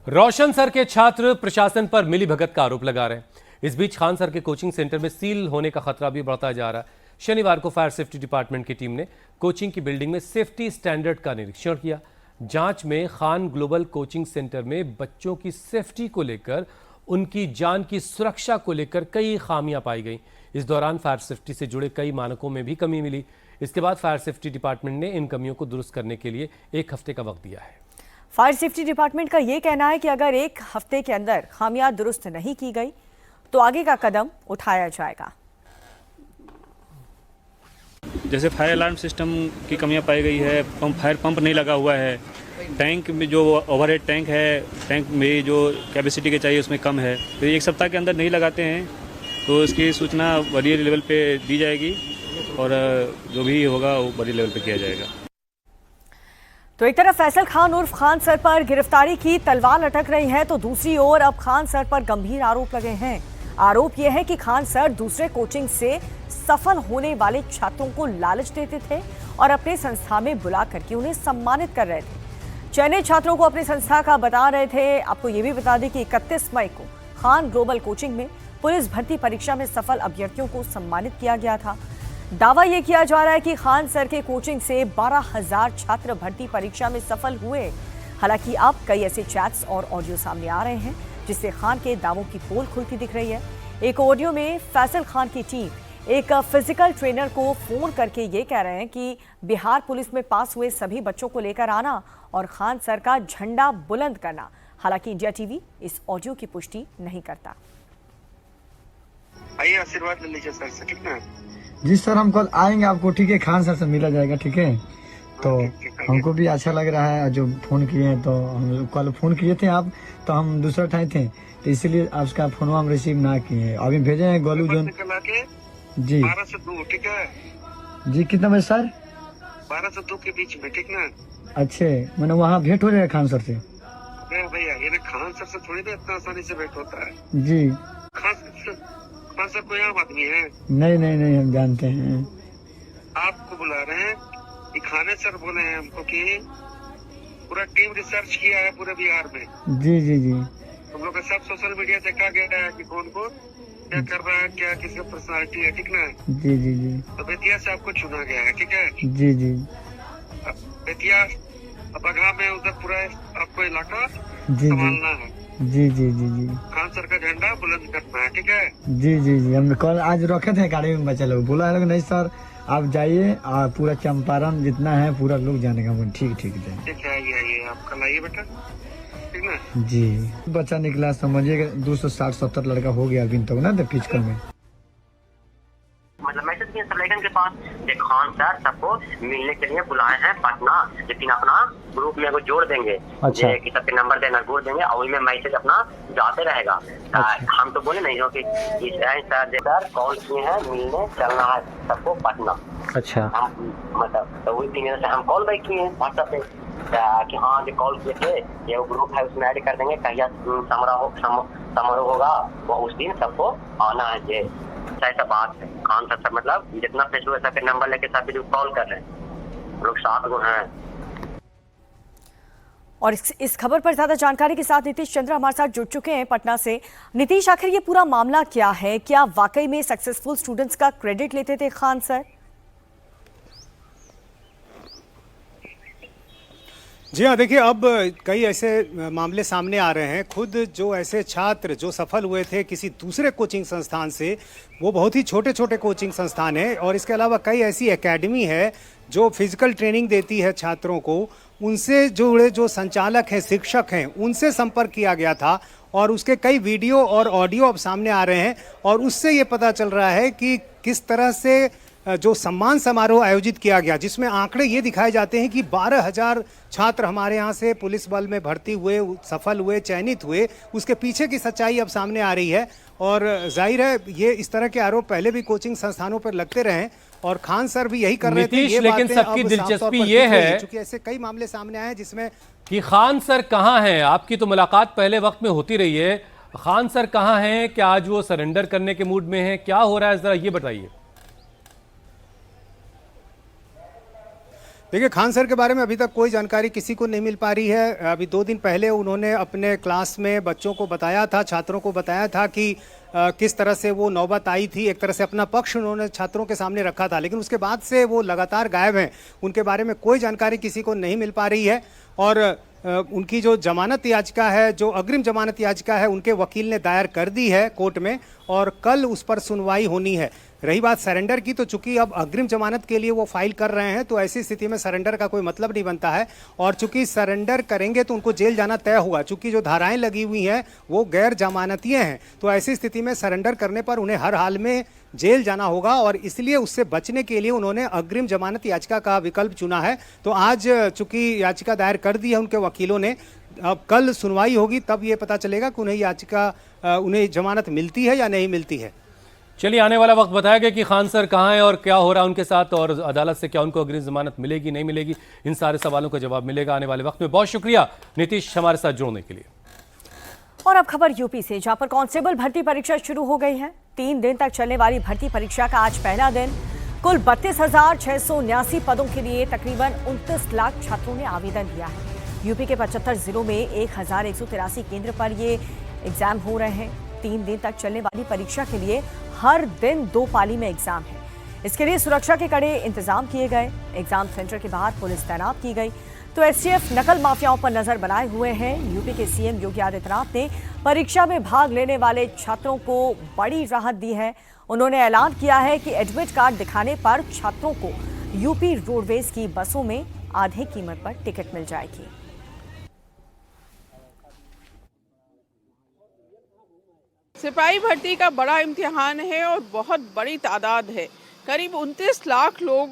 रोशन सर के छात्र प्रशासन पर मिलीभगत का आरोप लगा रहे हैं। इस बीच खान सर के कोचिंग सेंटर में सील होने का खतरा भी बढ़ता जा रहा है। शनिवार को फायर सेफ्टी डिपार्टमेंट की टीम ने कोचिंग की बिल्डिंग में सेफ्टी स्टैंडर्ड का निरीक्षण किया। जांच में खान ग्लोबल कोचिंग सेंटर में बच्चों की सेफ्टी को लेकर, उनकी जान की सुरक्षा को लेकर कई खामियां पाई गई। इस दौरान फायर सेफ्टी से जुड़े कई मानकों में भी कमी मिली। इसके बाद फायर सेफ्टी डिपार्टमेंट ने इन कमियों को दुरुस्त करने के लिए 1 हफ्ते का वक्त दिया है। फायर सेफ्टी डिपार्टमेंट का यह कहना है कि अगर 1 हफ्ते के अंदर खामियां दुरुस्त नहीं की गई तो आगे का कदम उठाया जाएगा। जैसे फायर अलार्म सिस्टम की कमियां पाई गई है, फायर पंप नहीं लगा हुआ है, टैंक में जो ओवरहेड टैंक है, टैंक में जो कैपेसिटी के चाहिए उसमें कम है, तो 1 सप्ताह के अंदर नहीं लगाते हैं तो इसकी सूचना वरीय लेवल पे दी जाएगी और जो भी होगा वो वरीय लेवल पे किया जाएगा। तो एक तरफ फैसल खान उर्फ खान सर पर गिरफ्तारी की तलवार लटक रही है, तो दूसरी ओर अब खान सर पर गंभीर आरोप लगे हैं। आरोप यह है कि खान सर दूसरे कोचिंग से सफल होने वाले छात्रों को लालच देते थे और अपने संस्था में बुला करके उन्हें सम्मानित कर रहे थे। चयनित छात्रों को अपनी संस्था का बता रहे थे। आपको ये भी बता दें कि 31 मई को खान ग्लोबल कोचिंग में पुलिस भर्ती परीक्षा में सफल अभ्यर्थियों को सम्मानित किया गया था। दावा यह किया जा रहा है कि खान सर के कोचिंग से 12,000 छात्र भर्ती परीक्षा में सफल हुए। हालांकि अब कई ऐसे चैट्स और ऑडियो सामने आ रहे हैं जिससे खान के दावों की पोल खुलती दिख रही है। एक ऑडियो में फैसल खान की टीम एक फिजिकल ट्रेनर को फोन करके ये कह रहे हैं कि बिहार पुलिस में पास हुए सभी बच्चों को लेकर आना और खान सर का झंडा बुलंद करना। हालांकि इंडिया टीवी इस ऑडियो की पुष्टि नहीं करता। आइए आशीर्वाद ले लीजिए सर से, ठीक है? जी सर, हम कल आएंगे आपको, ठीक है? खान सर से मिला जाएगा, ठीक है? तो हमको भी अच्छा लग रहा है जो फोन किए हैं। तो हम कल फोन किए थे आप, तो हम दूसरा ठाई थे, तो इसीलिए आपका फोन हम रिसीव ना किए। अभी भेजे हैं गोलू जोन जी 12 से 2, ठीक है जी। कितना बजे सर? 12 से 2 के बीच में, ठीक ना? अच्छे, मैंने वहाँ भेंट हो जाएगा खान सर से? भैया ये खान सर से थोड़ी ना इतना आसानी से भेंट होता है जी। खान सर कोई आम आदमी है? नहीं, हम जानते हैं। आपको बुला रहे हैं कि खाने सर बोले हैं हमको कि पूरा टीम रिसर्च किया है पूरे बिहार में। जी। हम लोग का सब सोशल मीडिया देखा गया है कि कौन को क्या कर रहा है, क्या किसका पर्सनालिटी है, ठीक ना? जी। तो बेतिया से आपको चुना गया है, ठीक है? जी। बेतिया बगहा में उधर पूरा आपको इलाका संभालना है। जी। खान सर का झंडा बुलंद करना है, ठीक है? जी। हम कल आज रखे थे गाड़ी में, बच्चा लोग बोला है नहीं सर आप जाइए, और पूरा चंपारण जितना है पूरा लोग जाने का। ठीक है, आइए आप कल आइए बेटा, ठीक ना? जी। बच्चा निकला, समझिएगा 260-70 लड़का हो गया अभी तक ना फिजिकल में। मतलब मैसेज जाती है सब लड़कन के पास। खान सर सबको मिलने के लिए बुलाए हैं पटना, लेकिन अपना ग्रुप में वो जोड़ देंगे। अच्छा। कि सबके नंबर देना जोड़ देंगे और उनमें मैसेज अपना जाते रहेगा। अच्छा। हम तो बोले नहीं हो कि सर कॉल किए हैं, मिलने चलना है सबको पटना। अच्छा। हम मतलब तो वही 3 दिन से हम कॉल बैक किए हैं व्हाट्सएप पे कि हाँ जो कॉल किए थे ये वो ग्रुप है उसमें ऐड कर देंगे, कहिया समारोह होगा वो उस दिन सबको आना है। ये ऐसा बात है। खान सर मतलब जितना फेसबुक है सबके नंबर लेके सब लोग कॉल कर रहे हैं, लोग 7 गो हैं। और इस खबर पर ज्यादा जानकारी के साथ नीतीश चंद्र हमारे साथ जुड़ चुके हैं पटना से। नीतीश, आखिर ये पूरा मामला क्या है? क्या वाकई में सक्सेसफुल स्टूडेंट्स का क्रेडिट लेते थे खान सर? जी हाँ, देखिए अब कई ऐसे मामले सामने आ रहे हैं। खुद जो ऐसे छात्र जो सफल हुए थे किसी दूसरे कोचिंग संस्थान से, वो बहुत ही छोटे छोटे कोचिंग संस्थान हैं, और इसके अलावा कई ऐसी एकेडमी है जो फिजिकल ट्रेनिंग देती है छात्रों को। उनसे जुड़े जो संचालक हैं, शिक्षक हैं, उनसे संपर्क किया गया था और उसके कई वीडियो और ऑडियो अब सामने आ रहे हैं। और उससे ये पता चल रहा है कि किस तरह से जो सम्मान समारोह आयोजित किया गया, जिसमें आंकड़े ये दिखाए जाते हैं कि 12,000 छात्र हमारे यहाँ से पुलिस बल में भर्ती हुए, सफल हुए, चयनित हुए। उसके पीछे की सच्चाई अब सामने आ रही है। और जाहिर है ये इस तरह के आरोप पहले भी कोचिंग संस्थानों पर लगते रहे और खान सर भी यही कर रहे थे। ये लेकिन सबकी दिलचस्पी ये है क्योंकि ऐसे कई मामले सामने आए हैं जिसमें कि खान सर कहाँ हैं। आपकी तो मुलाकात पहले वक्त में होती रही है, खान सर कहाँ हैं? क्या आज वो सरेंडर करने के मूड में हैं? क्या हो रहा है, जरा ये बताइए। देखिए, खान सर के बारे में अभी तक कोई जानकारी किसी को नहीं मिल पा रही है। अभी 2 दिन पहले उन्होंने अपने क्लास में बच्चों को बताया था, छात्रों को बताया था कि किस तरह से वो नौबत आई थी। एक तरह से अपना पक्ष उन्होंने छात्रों के सामने रखा था, लेकिन उसके बाद से वो लगातार गायब हैं। उनके बारे में कोई जानकारी किसी को नहीं मिल पा रही है। और उनकी जो जमानत याचिका है, जो अग्रिम जमानत याचिका है, उनके वकील ने दायर कर दी है कोर्ट में और कल उस पर सुनवाई होनी है। रही बात सरेंडर की, तो चूंकि अब अग्रिम जमानत के लिए वो फाइल कर रहे हैं, तो ऐसी स्थिति में सरेंडर का कोई मतलब नहीं बनता है। और चूंकि सरेंडर करेंगे तो उनको जेल जाना तय होगा, चूंकि जो धाराएं लगी हुई हैं वो गैर जमानतीय हैं। तो ऐसी स्थिति में सरेंडर करने पर उन्हें हर हाल में जेल जाना होगा और इसलिए उससे बचने के लिए उन्होंने अग्रिम जमानत याचिका का विकल्प चुना है। तो आज चूंकि याचिका दायर कर दी है उनके वकीलों ने, अब कल सुनवाई होगी, तब ये पता चलेगा कि उन्हें जमानत मिलती है या नहीं मिलती है। चलिए, आने वाला वक्त बताएगा कि खान सर कहाँ हैं और क्या हो रहा है उनके साथ, और अदालत से क्या उनको अग्रिम जमानत मिलेगी नहीं मिलेगी, इन सारे सवालों का जवाब मिलेगा आने वाले वक्त में। बहुत शुक्रिया नीतीश हमारे साथ जुड़ने के लिए। और अब खबर यूपी से, जहां पर कांस्टेबल भर्ती परीक्षा शुरू हो गई है। 3 दिन तक चलने वाली भर्ती परीक्षा का आज पहला दिन। कुल 32,679 पदों के लिए तकरीबन 29 लाख छात्रों ने आवेदन दिया है। यूपी के 75 जिलों में 1,183 केंद्र पर ये एग्जाम हो रहे हैं। 3 दिन तक चलने वाली परीक्षा के लिए हर दिन 2 पाली में एग्जाम है। इसके लिए सुरक्षा के कड़े इंतजाम किए गए। एग्जाम सेंटर के बाहर पुलिस तैनात की गई। तो एसटीएफ नकल माफियाओं पर नजर बनाए हुए हैं। यूपी के सीएम योगी आदित्यनाथ ने परीक्षा में भाग लेने वाले छात्रों को बड़ी राहत दी है। उन्होंने ऐलान किया है कि एडमिट कार्ड दिखाने पर छात्रों को यूपी रोडवेज की बसों में आधे कीमत पर टिकट मिल जाएगी। सिपाही भर्ती का बड़ा इम्तिहान है और बहुत बड़ी तादाद है। करीब 29 लाख लोग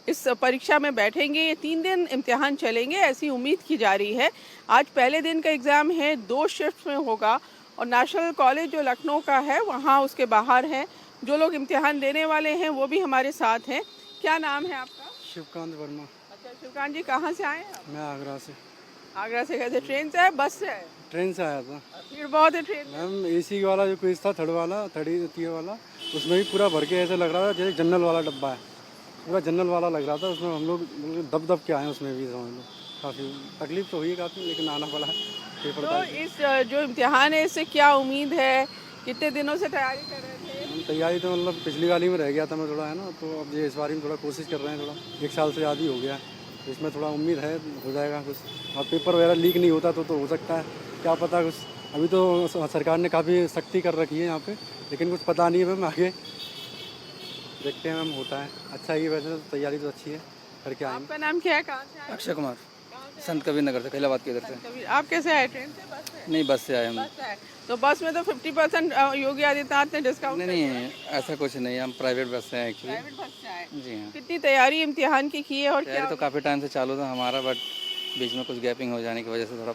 इस परीक्षा में बैठेंगे। ये 3 दिन इम्तिहान चलेंगे, ऐसी उम्मीद की जा रही है। आज पहले दिन का एग्ज़ाम है, 2 शिफ्ट में होगा और नेशनल कॉलेज जो लखनऊ का है वहाँ उसके बाहर है। जो लोग इम्तिहान देने वाले हैं वो भी हमारे साथ हैं। क्या नाम है आपका? शिवकांत वर्मा। अच्छा शिवकांत जी, कहाँ से आए हैं आप? मैं आगरा से। आगरा से कैसे, ट्रेन से आए बस से आए? ट्रेन से आया था। भीड़ बहुत है ट्रेन में। मैम एसी वाला जो क्विज था, थर्ड ईयर वाला, उसमें भी पूरा भर के ऐसा लग रहा था जैसे जनरल वाला डब्बा है, पूरा जनरल वाला लग रहा था। उसमें हम लोग दब के आए, उसमें भी समझ लो काफ़ी तकलीफ तो हुई है काफ़ी, लेकिन आना पड़ा है पेपर। तो इस जो इम्तिहान है इससे क्या उम्मीद है? कितने दिनों से तैयारी कर रहे थे? तैयारी तो मतलब पिछली वाली में रह गया था मैं थोड़ा, है ना, तो अब ये इस बार में थोड़ा कोशिश कर रहे हैं। थोड़ा 1 साल से ज़्यादा ही हो गया है, तो इसमें थोड़ा उम्मीद है हो जाएगा कुछ। और पेपर वगैरह लीक नहीं होता तो हो सकता है, क्या पता कुछ। अभी तो सरकार ने काफ़ी सख्ती कर रखी है यहाँ पे, लेकिन कुछ पता नहीं है मैम, आगे देखते हैं मैम होता है। अच्छा ही, वैसे तो तैयारी तो अच्छी है, करके आएंगे। आपका नाम क्या है, कहाँ से आए? अक्षय कुमार। कहाँ संत कबीर नगर से, खैलाबाद के इधर से। कबीर, आप कैसे आए? ट्रेन से, बस से? नहीं, बस से आए हम। बस से आए। तो बस में तो 50% योगी आदित्यनाथ ने डिस्काउंट नहीं, ऐसा कुछ नहीं, हम प्राइवेट बस से आए एक्चुअली। प्राइवेट बस से आए। जी हाँ। कितनी तैयारी इम्तिहान की है? और तैयारी तो काफ़ी टाइम से चालू था हमारा, बट बीच में कुछ गैपिंग हो जाने की वजह से थोड़ा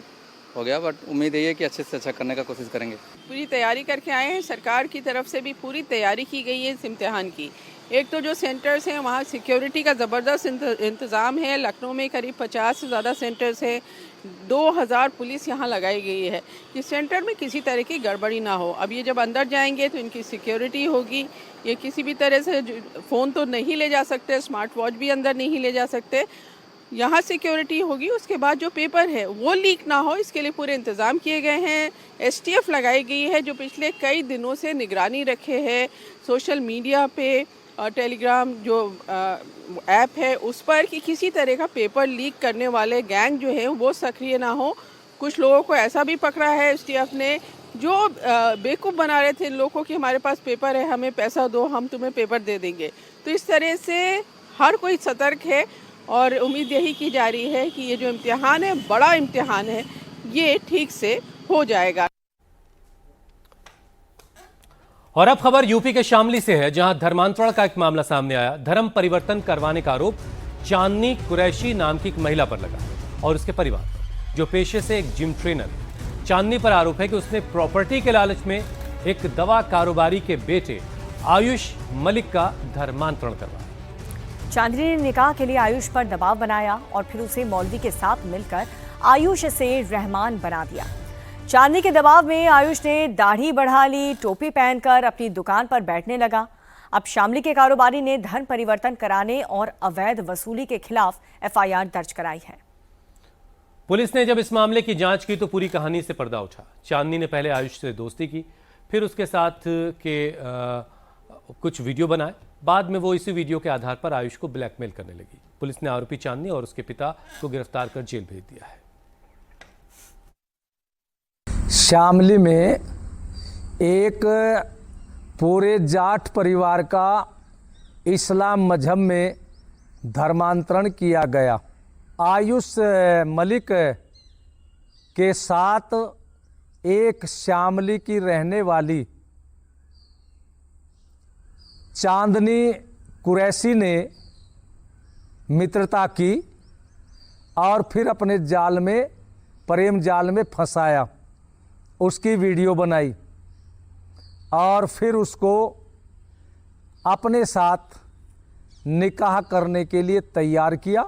हो गया, बट उम्मीद यही है कि अच्छे से अच्छा करने का कोशिश करेंगे। पूरी तैयारी करके आए हैं। सरकार की तरफ से भी पूरी तैयारी की गई है इस इम्तिहान की। एक तो जो सेंटर्स हैं वहाँ सिक्योरिटी का ज़बरदस्त इंतज़ाम है। लखनऊ में करीब 50 से ज़्यादा सेंटर्स हैं। 2000 पुलिस यहाँ लगाई गई है कि सेंटर में किसी तरह की गड़बड़ी ना हो। अब ये जब अंदर जाएंगे तो इनकी सिक्योरिटी होगी। ये किसी भी तरह से फ़ोन तो नहीं ले जा सकते, स्मार्ट वॉच भी अंदर नहीं ले जा सकते। यहाँ सिक्योरिटी होगी। उसके बाद जो पेपर है वो लीक ना हो, इसके लिए पूरे इंतज़ाम किए गए हैं। STF लगाई गई है जो पिछले कई दिनों से निगरानी रखे है। सोशल मीडिया पे और टेलीग्राम जो ऐप है उस पर कि किसी तरह का पेपर लीक करने वाले गैंग जो है वो सक्रिय ना हो। कुछ लोगों को ऐसा भी पकड़ा है STF ने जो बेवकूफ़ बना रहे थे इन लोगों को कि हमारे पास पेपर है, हमें पैसा दो, हम तुम्हें पेपर दे देंगे। तो इस तरह से हर कोई सतर्क है और उम्मीद यही की जा रही है कि ये जो इम्तिहान है, बड़ा इम्तिहान है, ये ठीक से हो जाएगा। और अब खबर यूपी के शामली से है, जहां धर्मांतरण का एक मामला सामने आया। धर्म परिवर्तन करवाने का आरोप चांदनी कुरैशी नाम की एक महिला पर लगा और उसके परिवार पर, जो पेशे से एक जिम ट्रेनर है। चांदनी पर आरोप है कि उसने प्रॉपर्टी के लालच में एक दवा कारोबारी के बेटे आयुष मलिक का धर्मांतरण करवाया। चांदनी ने निकाह के लिए आयुष पर दबाव बनाया और फिर उसे मौलवी के साथ मिलकर आयुष से रहमान बना दिया। चांदनी के दबाव में आयुष ने दाढ़ी बढ़ा ली, टोपी पहनकर अपनी दुकान पर बैठने लगा। अब शामली के कारोबारी ने धर्म परिवर्तन कराने और अवैध वसूली के खिलाफ FIR दर्ज कराई है। पुलिस ने जब इस मामले की जांच की तो पूरी कहानी से पर्दा उठा। चांदनी ने पहले आयुष से दोस्ती की, फिर उसके साथ के कुछ वीडियो बनाए। बाद में वो इसी वीडियो के आधार पर आयुष को ब्लैकमेल करने लगी। पुलिस ने आरोपी चांदनी और उसके पिता को गिरफ्तार कर जेल भेज दिया है। शामली में एक पूरे जाट परिवार का इस्लाम मजहब में धर्मांतरण किया गया। आयुष मलिक के साथ एक शामली की रहने वाली चांदनी कुरैशी ने मित्रता की और फिर अपने जाल में, प्रेम जाल में फंसाया। उसकी वीडियो बनाई और फिर उसको अपने साथ निकाह करने के लिए तैयार किया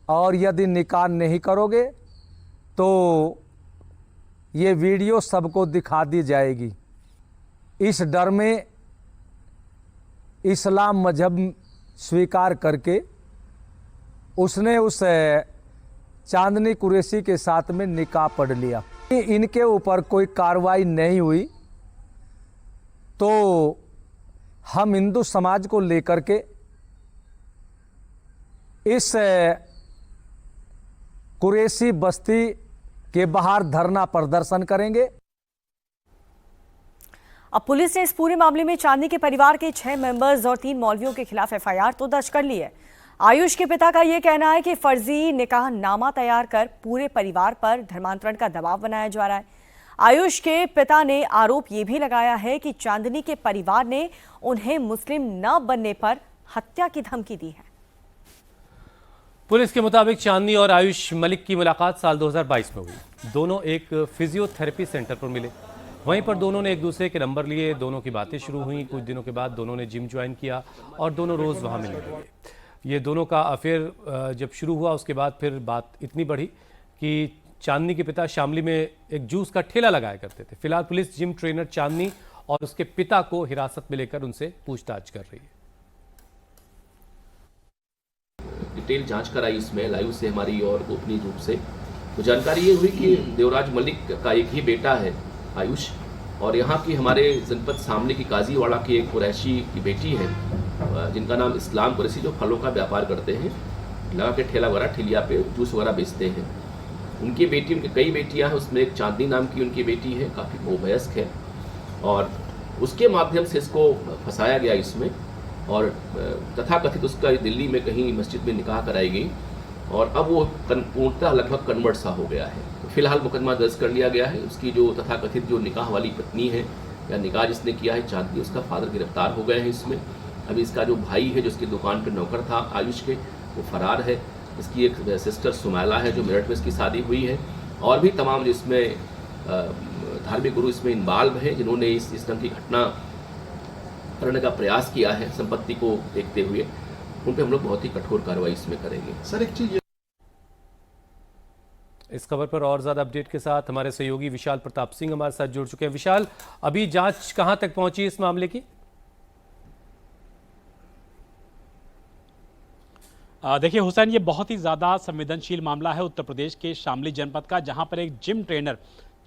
और यदि निकाह नहीं करोगे तो ये वीडियो सबको दिखा दी जाएगी। इस डर में इस्लाम मजहब स्वीकार करके उसने उस चांदनी कुरैशी के साथ में निकाह पढ़ लिया। इनके ऊपर कोई कार्रवाई नहीं हुई तो हम हिंदू समाज को लेकर के इस कुरैशी बस्ती के बाहर धरना प्रदर्शन करेंगे। अब पुलिस ने इस पूरे मामले में चांदनी के परिवार के 6 मेंबर्स और 3 मौलवियों के खिलाफ FIR तो दर्ज कर ली है। आयुष के पिता का यह कहना है कि फर्जी निकाह नामा तैयार कर पूरे परिवार पर धर्मांतरण का दबाव बनाया जा रहा है। आयुष के पिता ने आरोप ये भी लगाया है कि चांदनी के परिवार ने उन्हें मुस्लिम न बनने पर हत्या की धमकी दी है। पुलिस के मुताबिक चांदनी और आयुष मलिक की मुलाकात साल 2022 में हुई। दोनों एक फिजियोथेरेपी सेंटर पर मिले। वहीं पर दोनों ने एक दूसरे के नंबर लिए, दोनों की बातें शुरू हुई। कुछ दिनों के बाद दोनों ने जिम ज्वाइन किया और दोनों रोज वहां मिलने लगे। ये दोनों का अफेयर जब शुरू हुआ उसके बाद फिर बात इतनी बढ़ी कि चांदनी के पिता शामली में एक जूस का ठेला लगाया करते थे। फिलहाल पुलिस जिम ट्रेनर चांदनी और उसके पिता को हिरासत में लेकर उनसे पूछताछ कर रही है। डिटेल जांच कराई इसमें लाइव से हमारी और गोपनीय रूप से तो जानकारी ये हुई कि देवराज मलिक का एक ही बेटा है आयुष, और यहाँ की हमारे जनपद सामने की काजीवाड़ा की एक कुरैशी की बेटी है जिनका नाम इस्लाम कुरैशी, जो फलों का व्यापार करते हैं, लगा के ठेला वगैरह ठेलिया पे जूस वगैरह बेचते हैं। उनकी बेटी, उनकी कई बेटियां हैं, उसमें एक चांदनी नाम की उनकी बेटी है, काफ़ी वो वयस्क है, और उसके माध्यम से इसको फंसाया गया इसमें। और तथाकथित उसका दिल्ली में कहीं मस्जिद में निकाह कराई गई और अब वो पूर्णतः लगभग कन्वर्ट सा हो गया है। तो फिलहाल मुकदमा दर्ज कर लिया गया है। उसकी जो तथाकथित जो निकाह वाली पत्नी है या निकाह जिसने किया है चांदनी, उसका फादर गिरफ्तार हो गए हैं इसमें। अभी इसका जो भाई है जो इसकी दुकान पर नौकर था आयुष के, वो फरार है। इसकी एक सिस्टर सुमैला है जो मेरठ में इसकी शादी हुई है, और भी तमाम जो इसमें धार्मिक गुरु इसमें इन्वॉल्व हैं जिन्होंने इस ढंग की घटना करने का प्रयास किया है संपत्ति को देखते हुए, उन पर हम लोग बहुत ही कठोर कार्रवाई इसमें करेंगे। सर एक चीज, इस खबर पर और ज्यादा अपडेट के साथ हमारे सहयोगी विशाल प्रताप सिंह हमारे साथ जुड़ चुके हैं। विशाल, अभी जांच कहां तक पहुंची इस मामले की? देखिए हुसैन, ये बहुत ही ज़्यादा संवेदनशील मामला है उत्तर प्रदेश के शामली जनपद का, जहां पर एक जिम ट्रेनर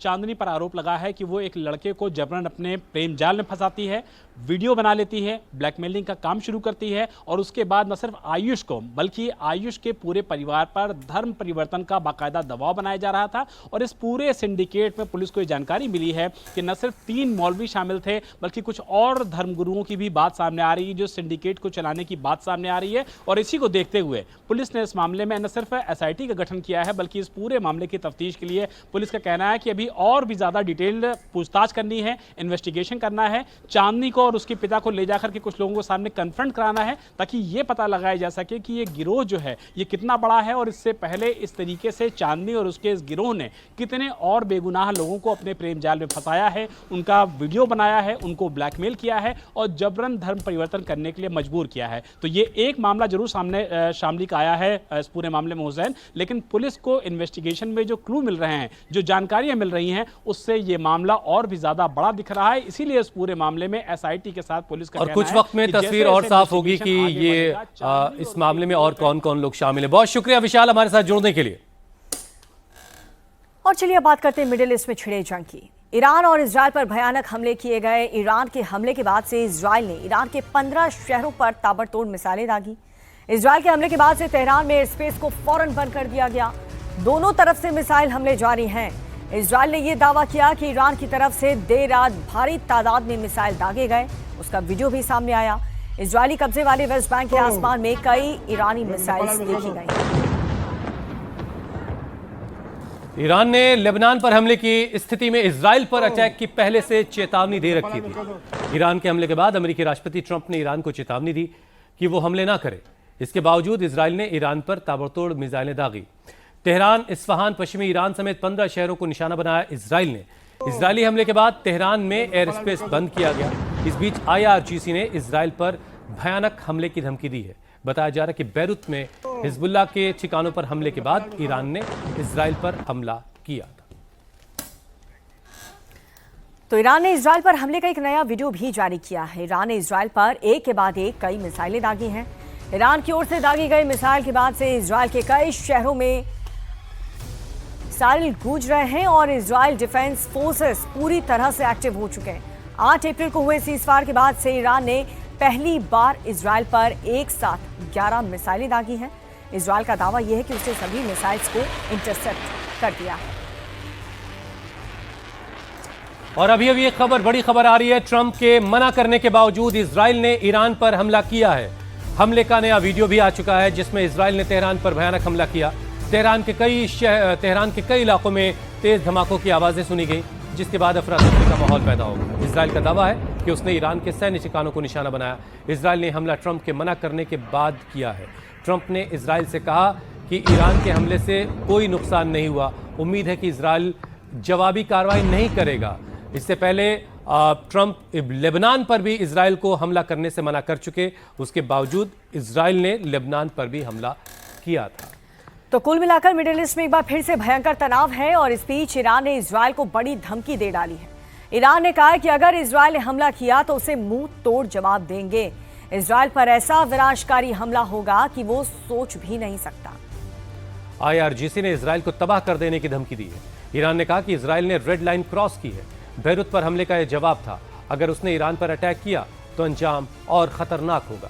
चांदनी पर आरोप लगा है कि वो एक लड़के को जबरन अपने प्रेम जाल में फंसाती है, वीडियो बना लेती है, ब्लैकमेलिंग का काम शुरू करती है, और उसके बाद न सिर्फ आयुष को बल्कि आयुष के पूरे परिवार पर धर्म परिवर्तन का बाकायदा दबाव बनाया जा रहा था। और इस पूरे सिंडिकेट में पुलिस को ये जानकारी मिली है कि न सिर्फ 3 मौलवी शामिल थे बल्कि कुछ और धर्मगुरुओं की भी बात सामने आ रही है, जो सिंडिकेट को चलाने की बात सामने आ रही है। और इसी को देखते हुए पुलिस ने इस मामले में न सिर्फ SIT का गठन किया है बल्कि इस पूरे मामले की तफ्तीश के लिए पुलिस का कहना है कि अभी और भी ज्यादा डिटेल्ड पूछताछ करनी है, इन्वेस्टिगेशन करना है, चांदनी को और उसके पिता को ले जाकर के कुछ लोगों को सामने कन्फ्रंट कराना है, ताकि ये पता लगाया जा सके कि ये गिरोह जो है ये कितना बड़ा है, और इससे पहले इस तरीके से चांदनी और उसके इस गिरोह ने कितने और बेगुनाह लोगों को अपने प्रेम जाल में फंसाया है, उनका वीडियो बनाया है, उनको ब्लैकमेल किया है और जबरन धर्म परिवर्तन करने के लिए मजबूर किया है। तो ये एक मामला जरूर सामने शामली का आया है इस पूरे मामले में हुसैन, लेकिन पुलिस को इन्वेस्टिगेशन में जो क्लू मिल रहे हैं, जो जानकारियां मिल रही हैं, उससे ये मामला और भी ज्यादा बड़ा दिख रहा है। इसीलिए इस पूरे मामले में SIT के साथ पुलिस का और कुछ वक्त में तस्वीर और साफ होगी कि ये इस मामले में और कौन कौन लोग शामिल हैं। बहुत शुक्रिया विशाल हमारे साथ जुड़ने के लिए। और चलिए अब बात करते हैं मिडिल ईस्ट में छिड़े जंग की। ईरान और इजराइल पर भयानक हमले किए गए। ईरान के हमले के बाद से इजराइल ने ईरान के 15 शहरों पर ताबड़तोड़ मिसाइलें दागी। इजराइल के हमले के बाद से तेहरान में एयर स्पेस को फौरन बंद कर दिया गया। दोनों तरफ से मिसाइल हमले जारी हैं। इजराइल ने यह दावा किया कि ईरान की तरफ से देर रात भारी तादाद में मिसाइल दागे गए। उसका वीडियो भी सामने आया। इजरायली कब्जे वाले वेस्ट बैंक के आसमान में कई ईरानी मिसाइल्स देखी गई। ईरान ने लेबनान पर हमले की स्थिति में इजराइल पर अटैक की पहले से चेतावनी दे रखी थी। ईरान के हमले के बाद अमेरिकी राष्ट्रपति ट्रंप ने ईरान को चेतावनी दी कि वो हमले ना करे। इसके बावजूद इजराइल ने ईरान पर ताबड़तोड़ मिसाइलें दागी। तेहरान, इस्फहान, पश्चिमी ईरान समेत 15 शहरों को निशाना बनाया इजराइल ने। इजरायली हमले के बाद तेहरान में एयर स्पेस बंद किया गया। इस बीच IRGC ने इजराइल पर भयानक हमले की धमकी दी है। बताया जा रहा है कि बैरूत में हिजबुल्लाह के ठिकानों पर हमले के बाद ईरान ने इजराइल पर हमला किया था। तो ईरान ने इजराइल पर हमले का एक नया वीडियो भी जारी किया है। ईरान ने इजराइल पर एक के बाद एक कई मिसाइलें दागी हैं। ईरान की ओर से दागी गई मिसाइल के बाद से इजराइल के कई शहरों में मिसाइल गूंज रहे हैं और इजराइल डिफेंस फोर्सेस पूरी तरह से एक्टिव हो चुके हैं। 8 अप्रैल को हुए सीजफायर के बाद से ईरान ने पहली बार इजराइल पर एक साथ 11 मिसाइलें दागी हैं। इजराइल का दावा यह है कि उसने सभी मिसाइल्स को इंटरसेप्ट कर दिया है। और अभी एक खबर, बड़ी खबर आ रही है। ट्रंप के मना करने के बावजूद इजराइल ने ईरान पर हमला किया है। हमले का नया वीडियो भी आ चुका है जिसमें इजराइल ने तेहरान पर भयानक हमला किया। तेहरान के कई इलाकों में तेज धमाकों की आवाजें सुनी गई, जिसके बाद अफरा तफरी का माहौल पैदा हो गया। इजराइल का दावा है कि उसने ईरान के सैन्य ठिकानों को निशाना बनाया। इजराइल ने हमला ट्रंप के मना करने के बाद किया है। ट्रंप ने इजराइल से कहा कि ईरान के हमले से कोई नुकसान नहीं हुआ। उम्मीद है कि इजराइल जवाबी कार्रवाई नहीं करेगा। इससे पहले ट्रंप लेबनान पर भी इजराइल को हमला करने से मना कर चुके, उसके बावजूद इजराइल ने लेबनान पर भी हमला किया था। तो कुल मिलाकर मिडिल ईस्ट में एक बार फिर से भयंकर तनाव है और इस बीच ईरान ने इजराइल को बड़ी धमकी दे डाली है। ईरान ने कहा है कि अगर इजराइल ने हमला किया तो उसे मुंह तोड़ जवाब देंगे। इजराइल पर ऐसा विनाशकारी हमला होगा कि वो सोच भी नहीं सकता। IRGC ने इजराइल को तबाह कर देने की धमकी दी है। ईरान ने कहा कि इजराइल ने रेड लाइन क्रॉस की है। बैरूत पर हमले का यह जवाब था। अगर उसने ईरान पर अटैक किया तो अंजाम और खतरनाक होगा।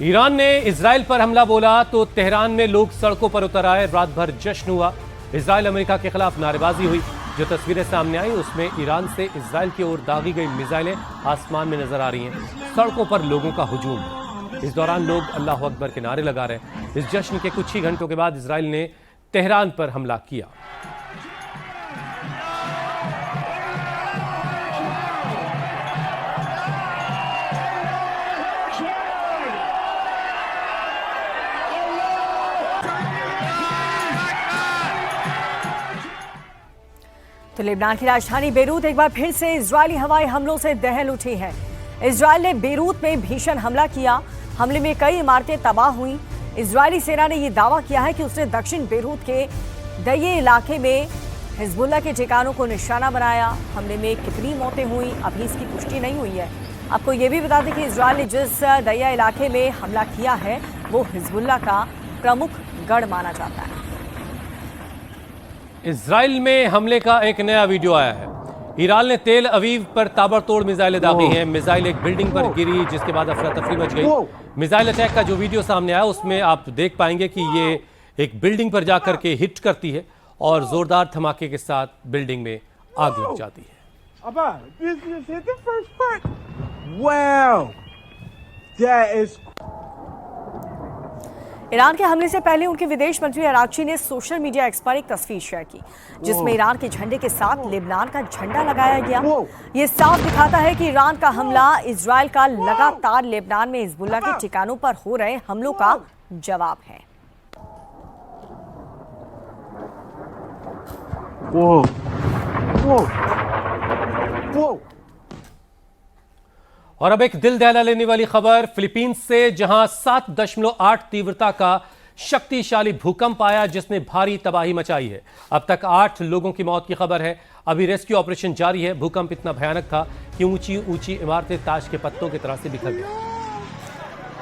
ईरान ने इजराइल पर हमला बोला तो तेहरान में लोग सड़कों पर उतर आए, रात भर जश्न हुआ। इजराइल अमेरिका के खिलाफ नारेबाजी हुई। जो तस्वीरें सामने आई उसमें ईरान से इजराइल की ओर दागी गई मिसाइलें आसमान में नजर आ रही हैं। सड़कों पर लोगों का हुजूम है। इस दौरान लोग अल्लाह अकबर के नारे लगा रहे हैं। इस जश्न के कुछ ही घंटों के बाद इजराइल ने तेहरान पर हमला किया। तो लेबनान की राजधानी बेरूत एक बार फिर से इजरायली हवाई हमलों से दहल उठी है। इजरायल ने बेरूत में भीषण हमला किया। हमले में कई इमारतें तबाह हुई। इजरायली सेना ने यह दावा किया है कि उसने दक्षिण बेरूत के दये इलाके में हिजबुल्लाह के ठिकानों को निशाना बनाया। हमले में कितनी मौतें हुई अभी इसकी पुष्टि नहीं हुई है। आपको ये भी बता दें कि इजरायल ने जिस दया इलाके में हमला किया है वो हिजबुल्लाह का प्रमुख गढ़ माना जाता है। इजराइल में हमले का एक नया वीडियो आया है। ईरान ने तेल अवीव पर ताबड़तोड़ मिसाइलें दागी हैं। मिसाइल एक बिल्डिंग पर गिरी जिसके बाद अफरा तफरी मच गई। मिसाइल अटैक का जो वीडियो सामने आया उसमें आप देख पाएंगे कि ये एक बिल्डिंग पर जाकर के हिट करती है और जोरदार धमाके के साथ बिल्डिंग में आग लग जाती है। ईरान के हमले से पहले उनके विदेश मंत्री अरागची ने सोशल मीडिया एक्स पर एक तस्वीर शेयर की जिसमें ईरान के झंडे के साथ लेबनान का झंडा लगाया गया। ये साफ दिखाता है कि ईरान का हमला इजरायल का लगातार लेबनान में हिजबुल्लाह के ठिकानों पर हो रहे हमलों का जवाब है। और अब एक दिल दहला लेने वाली खबर फिलीपींस से, जहां 7.8 तीव्रता का शक्तिशाली भूकंप आया जिसने भारी तबाही मचाई है। अब तक 8 लोगों की मौत की खबर है। अभी रेस्क्यू ऑपरेशन जारी है। भूकंप इतना भयानक था कि ऊंची ऊंची इमारतें ताश के पत्तों की तरह से बिखर गई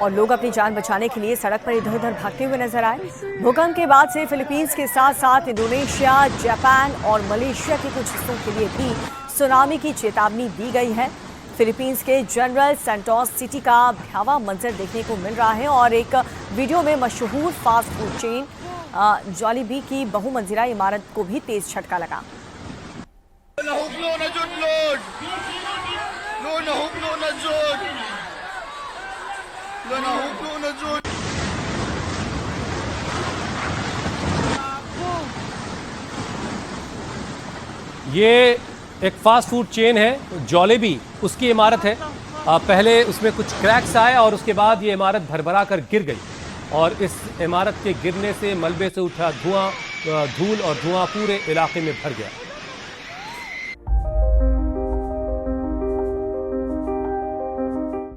और लोग अपनी जान बचाने के लिए सड़क पर इधर उधर भागते हुए नजर आए। भूकंप के बाद से फिलीपींस के साथ साथ इंडोनेशिया, जापान और मलेशिया के कुछ हिस्सों के लिए भी सुनामी की चेतावनी दी गई है। फिलीपींस के जनरल सेंटोस सिटी का भयावह मंजर देखने को मिल रहा है और एक वीडियो में मशहूर फास्ट फूड चेन जॉलीबी की बहुमंजिला इमारत को भी तेज झटका लगा। ये एक फास्ट फूड चेन है जॉलीबी, उसकी इमारत है। पहले उसमें कुछ क्रैक्स आए और उसके बाद ये इमारत भरभरा कर गिर गई और इस इमारत के गिरने से मलबे से उठा धुआं, धूल और धुआं पूरे इलाके में भर गया।